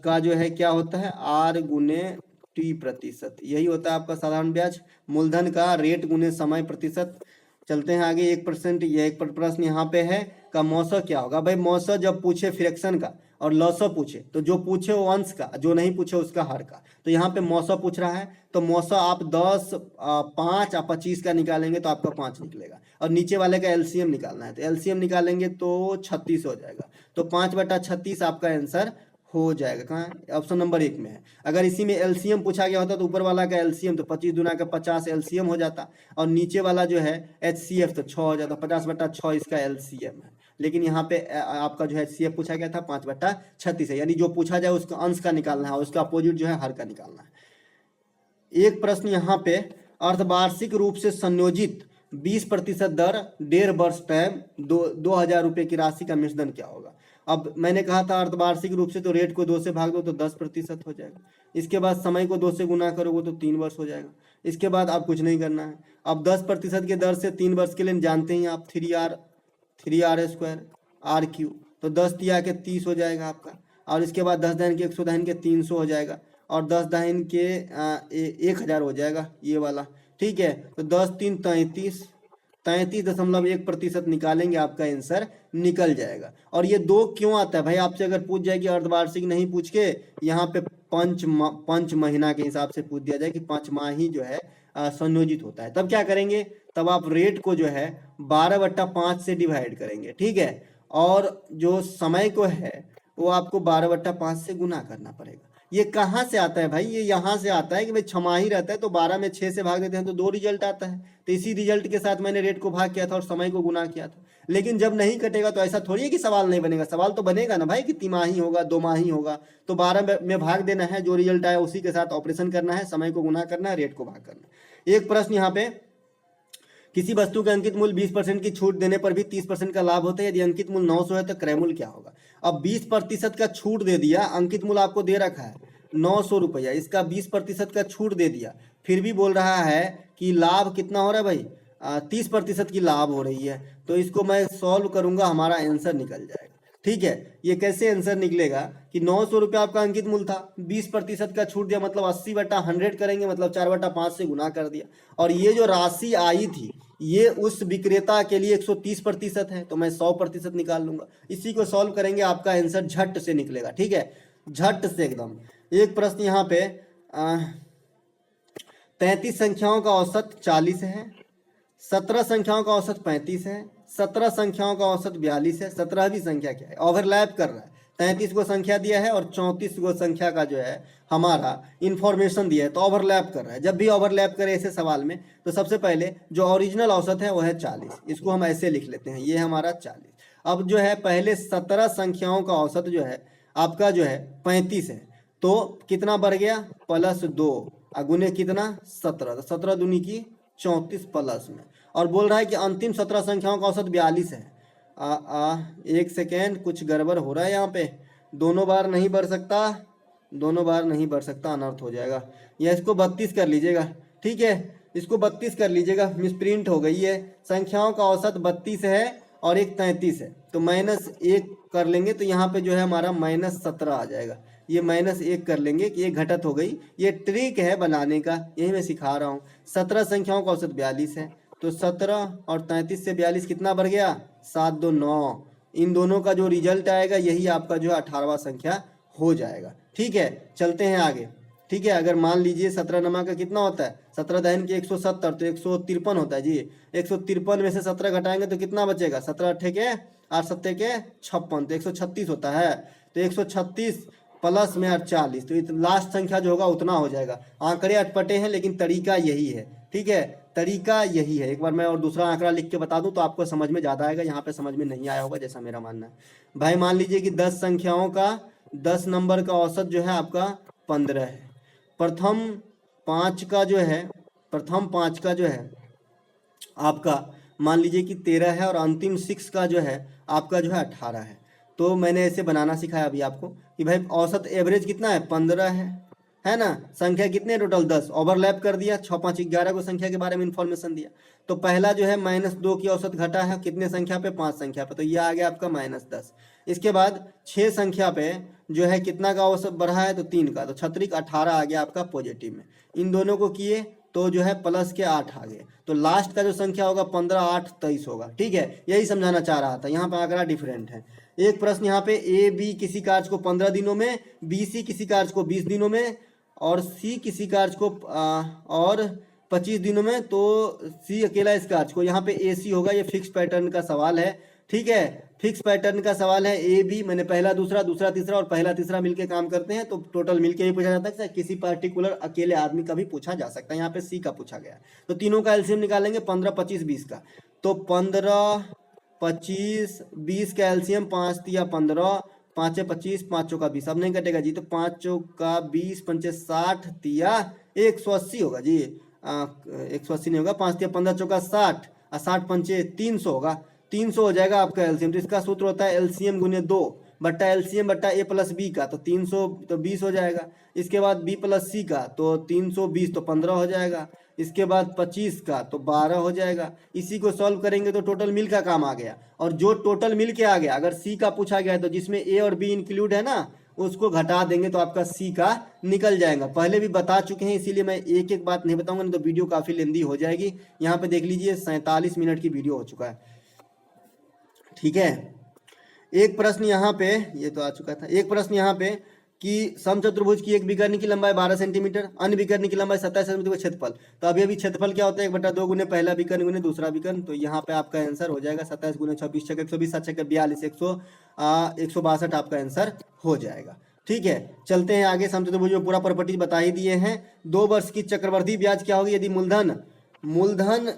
का जो है क्या होता है, R गुने T%, यही होता है आपका साधारण ब्याज। मूलधन का रेट गुने समय प्रतिशत। चलते हैं आगे। 1%, यह एक प्रश्न यहाँ पे है का मौसा क्या होगा। भाई मौसा जब पूछे फ्रैक्शन का और लौसा पूछे तो जो पूछे वो अंश का, जो नहीं पूछे उसका हर का। तो यहाँ पे मौसा पूछ रहा है तो मौसा आप 10, 5 और 25 का निकालेंगे तो आपका 5 निकलेगा और नीचे वाले का एलसीएम निकालना है तो एलसीएम निकालेंगे तो 36 हो जाएगा। तो 5/36 आपका आंसर हो जाएगा। कहाँ है, ऑप्शन नंबर 1 में है। अगर इसी में एलसीएम पूछा गया होता तो ऊपर वाला का एलसीएम तो 25 दूना का 50 एलसीएम हो जाता और नीचे वाला जो है एचसीएफ तो 6 हो जाता। 50/6 इसका एलसीएम है, लेकिन यहाँ पे आपका जो है एचसीएफ पूछा गया था 5/36 है, यानी जो पूछा जाए उसका अंश का निकालना है, उसका अपोजिट जो है हर का निकालना है। एक प्रश्न यहाँ पे, अर्धवार्षिक रूप से संयोजित 20% दर 1.5 वर्ष टाइम 2,000 रुपये की राशि का मिश्रण क्या होगा। अब मैंने कहा था अर्धवार्षिक रूप से तो रेट को 2 से भाग दो तो 10% हो जाएगा। इसके बाद समय को 2 से गुना करोगे तो 3 वर्ष हो जाएगा। इसके बाद आप कुछ नहीं करना है। अब 10% के दर से 3 वर्ष के लिए जानते हैं आप 3r² RQ, तो 10 तिया के 30 हो जाएगा आपका। और इसके बाद 10 दाहिन के 100 दाहिन के 300 हो जाएगा और 10 दाहिन के 1000 हो जाएगा ये वाला, ठीक है। तो 10 3 33.1% निकालेंगे, आपका आंसर निकल जाएगा। और ये 2 क्यों आता है भाई, आपसे अगर पूछ जाए कि अर्धवार्षिक नहीं पूछ के यहाँ पे पंच महीना के हिसाब से पूछ दिया जाए कि 5 माह ही जो है संयोजित होता है, तब क्या करेंगे, तब आप रेट को जो है 12/5 से डिवाइड करेंगे, ठीक है। और जो समय को है वो आपको 12/5 से गुना करना पड़ेगा। ये कहाँ से आता है भाई, ये यहाँ से आता है कि भाई छमाही रहता है तो 12 में 6 से भाग देते हैं तो 2 रिजल्ट आता है। तो इसी रिजल्ट के साथ मैंने रेट को भाग किया था और समय को गुना किया था। लेकिन जब नहीं कटेगा तो ऐसा थोड़ी है कि सवाल नहीं बनेगा, सवाल तो बनेगा ना भाई कि तिमाही होगा 2 माही होगा। तो 12 में भाग देना है, जो रिजल्ट आया उसी के साथ ऑपरेशन करना है, समय को गुना करना है, रेट को भाग करना है। एक प्रश्न यहाँ पे, किसी वस्तु के अंकित मूल्य 20% की छूट देने पर भी 30% का लाभ होता है। यदि अंकित मूल्य 900 है तो क्रय मूल्य क्या होगा। अब 20% का छूट दे दिया, अंकित मूल्य आपको दे रखा है 900 रुपया, इसका 20% का छूट दे दिया, फिर भी बोल रहा है कि लाभ कितना हो रहा है भाई, 30% की लाभ हो रही है। तो इसको मैं सॉल्व करूंगा, हमारा आंसर निकल जाएगा, ठीक है। ये कैसे आंसर निकलेगा कि 900 रुपया आपका अंकित मूल्य था, 20% का छूट दिया मतलब 80/100 करेंगे, मतलब 4/5 से गुना कर दिया। और ये जो राशि आई थी ये उस विक्रेता के लिए 130% है, तो मैं 100% निकाल लूंगा। इसी को सॉल्व करेंगे, आपका आंसर झट से निकलेगा, ठीक है, झट से एकदम। एक प्रश्न यहाँ पे, 33 संख्याओं का औसत 40 है, 17 संख्याओं का औसत 35 है, 17 संख्याओं का औसत 42 है, 17वीं संख्या क्या है। ओवरलैप कर रहा है, 33 को संख्या दिया है और 34 को संख्या का जो है हमारा इंफॉर्मेशन दिया है, तो ओवरलैप कर रहा है। जब भी ओवरलैप करे ऐसे सवाल में तो सबसे पहले जो ओरिजिनल औसत है वो है 40, इसको हम ऐसे लिख लेते हैं, ये हमारा 40। अब जो है पहले 17 संख्याओं का औसत जो है आपका जो है 35 है, तो कितना बढ़ गया, +2 गुने कितना 17, तो 17 दूनी की 34 प्लस में। और बोल रहा है कि अंतिम 17 संख्याओं का औसत 42 है। एक सेकेंड, कुछ गड़बड़ हो रहा है यहाँ पे, दोनों बार नहीं बढ़ सकता, दोनों बार नहीं बढ़ सकता, अनर्थ हो जाएगा। या इसको 32 कर लीजिएगा, ठीक है, इसको 32 कर लीजिएगा, मिसप्रिंट हो गई है। संख्याओं का औसत 32 है और एक 33 है, तो -1 कर लेंगे तो यहाँ पे जो है हमारा -17 आ जाएगा। ये -1 कर लेंगे कि ये घटत हो गई, ये ट्रिक है बनाने का, यही मैं सिखा रहा हूँ। 17 संख्याओं का औसत 42 है, तो 17 और 33 से 42 कितना बढ़ गया, 7 2 9। इन दोनों का जो रिजल्ट आएगा यही आपका जो है 18वां संख्या हो जाएगा, ठीक है। चलते हैं आगे, ठीक है। अगर मान लीजिए 17 नमा का कितना होता है, 17 दाहिन के 170, तो 153 होता है जी। 153 में से 17 घटाएंगे तो कितना बचेगा, 17 अट्ठे के 8 7 के 56, तो 136 होता है। तो 136 प्लस में 40, तो लास्ट संख्या जो होगा उतना हो जाएगा। आंकड़े अटपटे हैं लेकिन तरीका यही है, ठीक है, तरीका यही है। एक बार मैं और दूसरा आंकड़ा लिख के बता दूं तो आपको समझ में ज़्यादा आएगा, यहाँ पे समझ में नहीं आया होगा जैसा मेरा मानना है। भाई मान लीजिए कि 10 संख्याओं का 10 नंबर का औसत जो है आपका 15 है। प्रथम पाँच का जो है आपका मान लीजिए कि 13 है, और अंतिम 6 का जो है आपका जो है 18 है। तो मैंने ऐसे बनाना सिखाया अभी आपको कि भाई औसत एवरेज कितना है, 15 है ना। संख्या कितने टोटल 10, ओवरलैप कर दिया, 6 5 11 को संख्या के बारे में इंफॉर्मेशन दिया। तो पहला जो है -2 की औसत घटा है कितने संख्या पे, 5 संख्या पे, तो ये आ गया आपका -10। इसके बाद 6 संख्या पे जो है कितना का औसत बढ़ा है, तो 3 का, तो छत्रिक 18 आ गया आपका पॉजिटिव में। इन दोनों को किए तो जो है प्लस के 8 आ गए, तो लास्ट का जो संख्या होगा 15 8 23 होगा। ठीक है, यही समझाना चाह रहा था, यहाँ पे आंकड़ा डिफरेंट है। एक प्रश्न यहाँ पे ए बी किसी कार्य को 15 दिनों में, बी सी किसी कार्य को 20 दिनों में, और सी किसी कार्य को और 25 दिनों में, तो सी अकेला इस कार्य को, यहाँ पे ए सी होगा। ये फिक्स पैटर्न का सवाल है, ठीक है, फिक्स पैटर्न का सवाल है। ए बी मैंने पहला दूसरा, दूसरा तीसरा और पहला तीसरा मिलके काम करते हैं, तो टोटल मिलके भी पूछा जाता है, किसी पर्टिकुलर अकेले आदमी का भी पूछा जा सकता है। यहाँ पे सी का पूछा गया, तो तीनों का एलसीएम निकालेंगे 15 25 20 का, तो 15 25 20 का एलसीएम 5 तिया 15, 5 25, 5 चौका 20, अब नहीं कटेगा जी, तो 5 चौका 20, 5 60 तिया 180 होगा जी। 180 नहीं होगा, 5 तिया 15 चौका 60, और 60 पंचे 300 होगा, 300 हो जाएगा आपका एलसीएम। तो इसका सूत्र होता है एलसीएम गुने 2 बट्टा एलसीएम बट्टा ए प्लस बी का, तो 300 तो 20 हो जाएगा। इसके बाद बी प्लस सी का, तो 320 तो 15 हो जाएगा। इसके बाद 25 का, तो 12 हो जाएगा। इसी को सॉल्व करेंगे तो टोटल मिल का काम आ गया, और जो टोटल मिल के आ गया, अगर सी का पूछा गया तो जिसमें ए और बी इंक्लूड है ना, उसको घटा देंगे तो आपका सी का निकल जाएगा। पहले भी बता चुके हैं, इसीलिए मैं एक एक बात नहीं बताऊंगा, नहीं तो वीडियो काफ़ी लेंदी हो जाएगी। यहाँ पे देख लीजिए 47 मिनट की वीडियो हो चुका है, ठीक है। एक प्रश्न यहाँ पे, ये तो आ चुका था, एक प्रश्न यहाँ पे कि समचतुर्भुज की एक विकर्ण की लंबाई 12 सेंटीमीटर, अन्य विकर्ण की लंबाई 27 सेंटीमीटर, क्षेत्रफल। तो अभी क्षेत्रफल क्या होता है, 1/2 गुने पहला विकर्ण गुने दूसरा विकर्ण। तो यहाँ पे आपका आंसर हो जाएगा 27 गुने 6 20 120 7 42 162 आपका आंसर हो जाएगा। ठीक है, चलते हैं आगे। समचतुर्भुज में पूरा प्रॉपर्टी बता ही दिए हैं। 2 वर्ष की चक्रवर्ती ब्याज क्या होगी, यदि मूलधन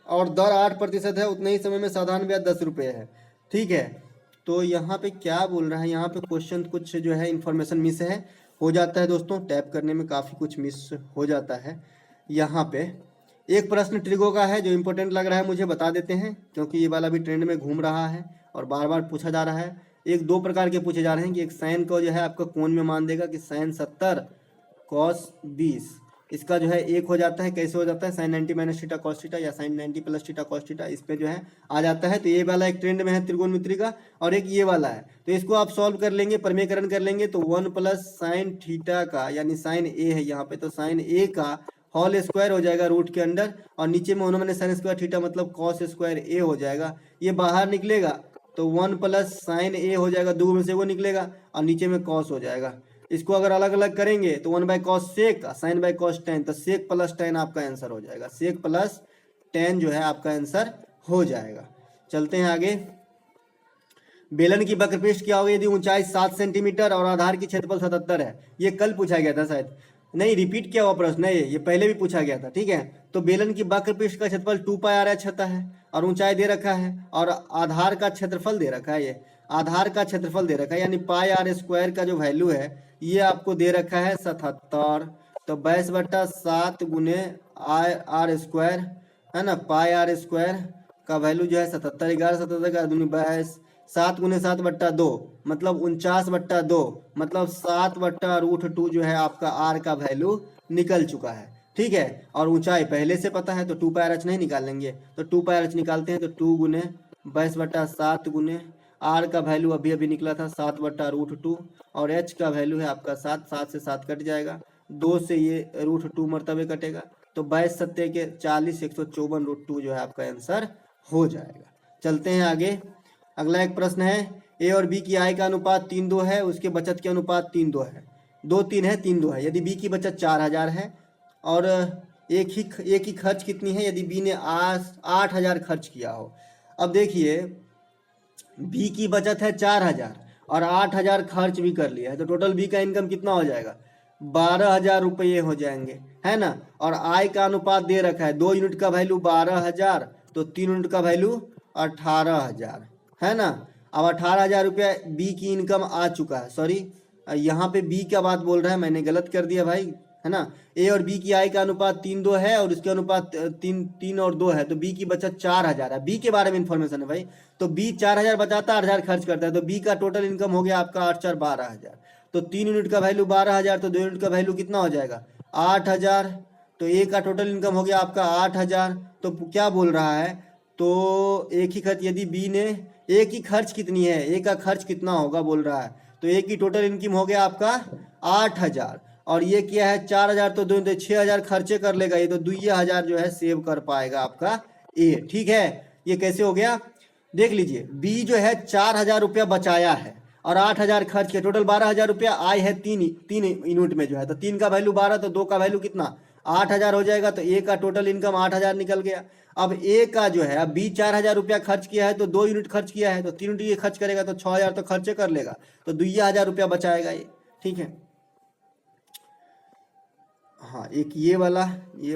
और दर 8% है, उतने ही समय में साधारण ब्याज 10 रुपये है। ठीक है, तो यहाँ पे क्या बोल रहा है, यहाँ पे क्वेश्चन कुछ जो है इन्फॉर्मेशन मिस है, हो जाता है दोस्तों, टैप करने में काफ़ी कुछ मिस हो जाता है। यहाँ पे एक प्रश्न ट्रिगो का है जो इम्पोर्टेंट लग रहा है, मुझे बता देते हैं, क्योंकि ये वाला भी ट्रेंड में घूम रहा है और बार बार पूछा जा रहा है। एक 2 प्रकार के पूछे जा रहे हैं कि एक साइन को जो है आपका कोण में मान देगा कि साइन 70 कॉस 20, इसका जो है 1 हो जाता है। कैसे हो जाता है, sine 90 minus theta cos theta या sine 90 plus theta cos theta, इस पे जो है आ जाता है। तो ये वाला एक ट्रेंड में है त्रिकोणमिति का, और एक ये वाला है। तो इसको आप सॉल्व कर लेंगे, प्रमेयकरण कर लेंगे, तो 1 प्लस साइन थीटा का, यानी साइन ए है यहाँ पे, तो साइन ए का होल स्क्वायर हो जाएगा रूट के अंदर, और नीचे में उन्होंने साइन स्क्वायर थीटा मतलब कॉस स्क्वायर ए हो जाएगा। ये बाहर निकलेगा तो 1 प्लस साइन ए हो जाएगा, 2 में से वो निकलेगा, और नीचे में कॉस हो जाएगा। इसको अगर अलग अलग करेंगे तो 1 by cos sec, sine by cos tan, तो सेक प्लस टेन आपका आंसर हो जाएगा। सेक प्लस टेन जो है आपका आंसर हो जाएगा। चलते हैं आगे। बेलन की वक्रपृष्ठ क्या होगी यदि ऊंचाई 7 सेंटीमीटर और आधार की क्षेत्रफल 77 है। ये कल पूछा गया था शायद, नहीं रिपीट किया हुआ प्रश्न है ये पहले भी पूछा गया था। ठीक है, तो बेलन की वक्रपृष्ठ का क्षेत्रफल 2 पाई आर एच होता है, और ऊंचाई दे रखा है, और आधार का क्षेत्रफल दे रखा है। ये आधार का क्षेत्रफल दे रखा है, यानी पाई आर स्क्वायर का जो वैल्यू है ये आपको दे रखा है 77। तो 22/7 गुने आर स्क्वायर है ना, पाई आर स्क्वायर का वैल्यू जो है 77, 11 77 का 22, 7 गुने 7/2 मतलब 49/2, मतलब 7/√2 जो है आपका आर का वैल्यू निकल चुका है। ठीक है, और ऊंचाई पहले से पता है तो 2 पाई आर एच नहीं निकालेंगे, तो 2 पाई आर एच निकालते हैं, तो 2 गुने 22/7 गुने आर का वैल्यू अभी अभी निकला था 7/√2, और एच का वैल्यू है आपका 7, 7 से 7 कट जाएगा, 2 से ये √2 मरतबे कटेगा, तो 22 सत्ते के 40, 154√2 जो है आपका आंसर हो जाएगा। चलते हैं आगे। अगला एक प्रश्न है, ए और बी की आय का अनुपात 3:2 है, उसके बचत के अनुपात 3:2 है, 2:3 है 3:2 है। यदि बी की बचत 4000 है और एक ही खर्च कितनी है, यदि बी ने 8000 खर्च किया हो। अब देखिए बी की बचत है 4000 और 8000 खर्च भी कर लिया है, तो टोटल बी का इनकम कितना हो जाएगा, 12000 रुपये हो जाएंगे, है ना। और आय का अनुपात दे रखा है, 2 यूनिट का वैल्यू 12,000 तो 3 यूनिट का वैल्यू 18,000, है ना। अब 18,000 रुपया बी की इनकम आ चुका है, सॉरी यहाँ पे बी का बात बोल रहा है, मैंने गलत कर दिया भाई, है ना। ए और बी की आय का अनुपात 3:2 है और उसके अनुपात 3 और 2 है, तो बी की बचत 4,000 है। बी के बारे में इंफॉर्मेशन है भाई, तो बी 4,000 बचाता है, 8,000 खर्च करता है, तो बी का टोटल इनकम हो गया आपका 8 4 12,000। तो 3 यूनिट का वैल्यू 12,000 तो 2 यूनिट का वैल्यू कितना हो जाएगा 8,000। तो ए का टोटल इनकम हो गया आपका 8,000। तो क्या बोल रहा है, तो एक ही खर्च, यदि बी ने ए की खर्च कितनी है, ए का खर्च कितना होगा बोल रहा है, तो ए की टोटल इनकम हो गया आपका 8,000 और ये क्या है 4,000, तो 6,000 खर्चे कर लेगा ये, तो 2,000 जो है सेव कर पाएगा आपका ए। ठीक है, ये कैसे हो गया देख लीजिए, बी जो है 4,000 रुपया बचाया है और 8,000 खर्च किया, टोटल 12,000 रुपया आय है तीन यूनिट में जो है, तो 3 का वैल्यू 12 तो 2 का वैल्यू कितना 8,000 हो जाएगा, तो ए का टोटल इनकम 8,000 निकल गया। अब ए का जो है, अब बी 4,000 रुपया खर्च किया है तो 2 यूनिट खर्च किया है, तो 3 यूनिट ये खर्च करेगा तो 6,000 तो खर्चे कर लेगा, तो 2,000 रुपया बचाएगा ये। ठीक है, हाँ एक ये वाला नहीं,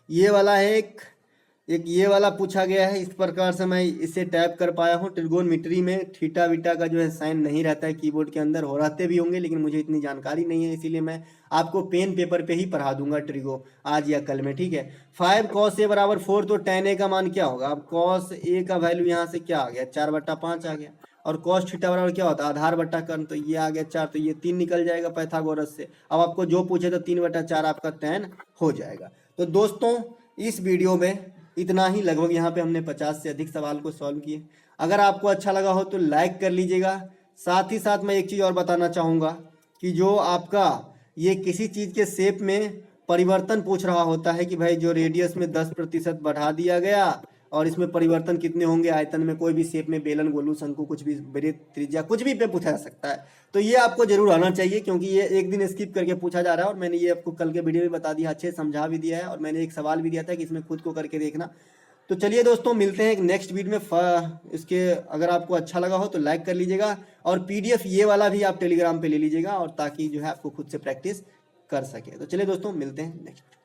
ये वाला है, एक ये वाला पूछा गया है, इस प्रकार से मैं इसे टाइप कर पाया हूँ। ट्रिगोनोमेट्री में थीटा बीटा का जो है साइन नहीं रहता है कीबोर्ड के अंदर, हो रहते भी होंगे लेकिन मुझे इतनी जानकारी नहीं है, इसीलिए मैं आपको पेन पेपर पे ही पढ़ा दूंगा ट्रिगो आज या कल में। ठीक है, 5 cos a बराबर 4, तो tan a का मान क्या होगा। अब cos a का वैल्यू यहाँ से क्या आ गया 4/5 आ गया, और cos थीटा बराबर क्या होता है आधार बट्टा कर्ण, तो ये आ गया 4, तो ये 3 निकल जाएगा पाइथागोरस से। अब आपको जो पूछे तो 3/4 आपका tan हो जाएगा। तो दोस्तों इस वीडियो में इतना ही, लगभग यहाँ पे हमने 50 से अधिक सवाल को सॉल्व किए। अगर आपको अच्छा लगा हो तो लाइक कर लीजिएगा। साथ ही साथ मैं एक चीज़ और बताना चाहूँगा कि जो आपका ये किसी चीज़ के शेप में परिवर्तन पूछ रहा होता है कि भाई जो रेडियस में 10% बढ़ा दिया गया और इसमें परिवर्तन कितने होंगे आयतन में, कोई भी शेप में बेलन गोलू शंकु कुछ भी वृत्त त्रिज्या कुछ भी पे पूछा जा सकता है, तो ये आपको जरूर आना चाहिए, क्योंकि ये एक दिन स्किप करके पूछा जा रहा है और मैंने ये आपको कल के वीडियो में बता दिया, अच्छे समझा भी दिया है, और मैंने एक सवाल भी दिया था कि इसमें खुद को करके देखना। तो चलिए दोस्तों मिलते हैं एक नेक्स्ट वीडियो में। इसके अगर आपको अच्छा लगा हो तो लाइक कर लीजिएगा, और PDF ये वाला भी आप टेलीग्राम पे ले लीजिएगा, और ताकि जो है आपको खुद से प्रैक्टिस कर सके। तो चलिए दोस्तों मिलते हैं नेक्स्ट।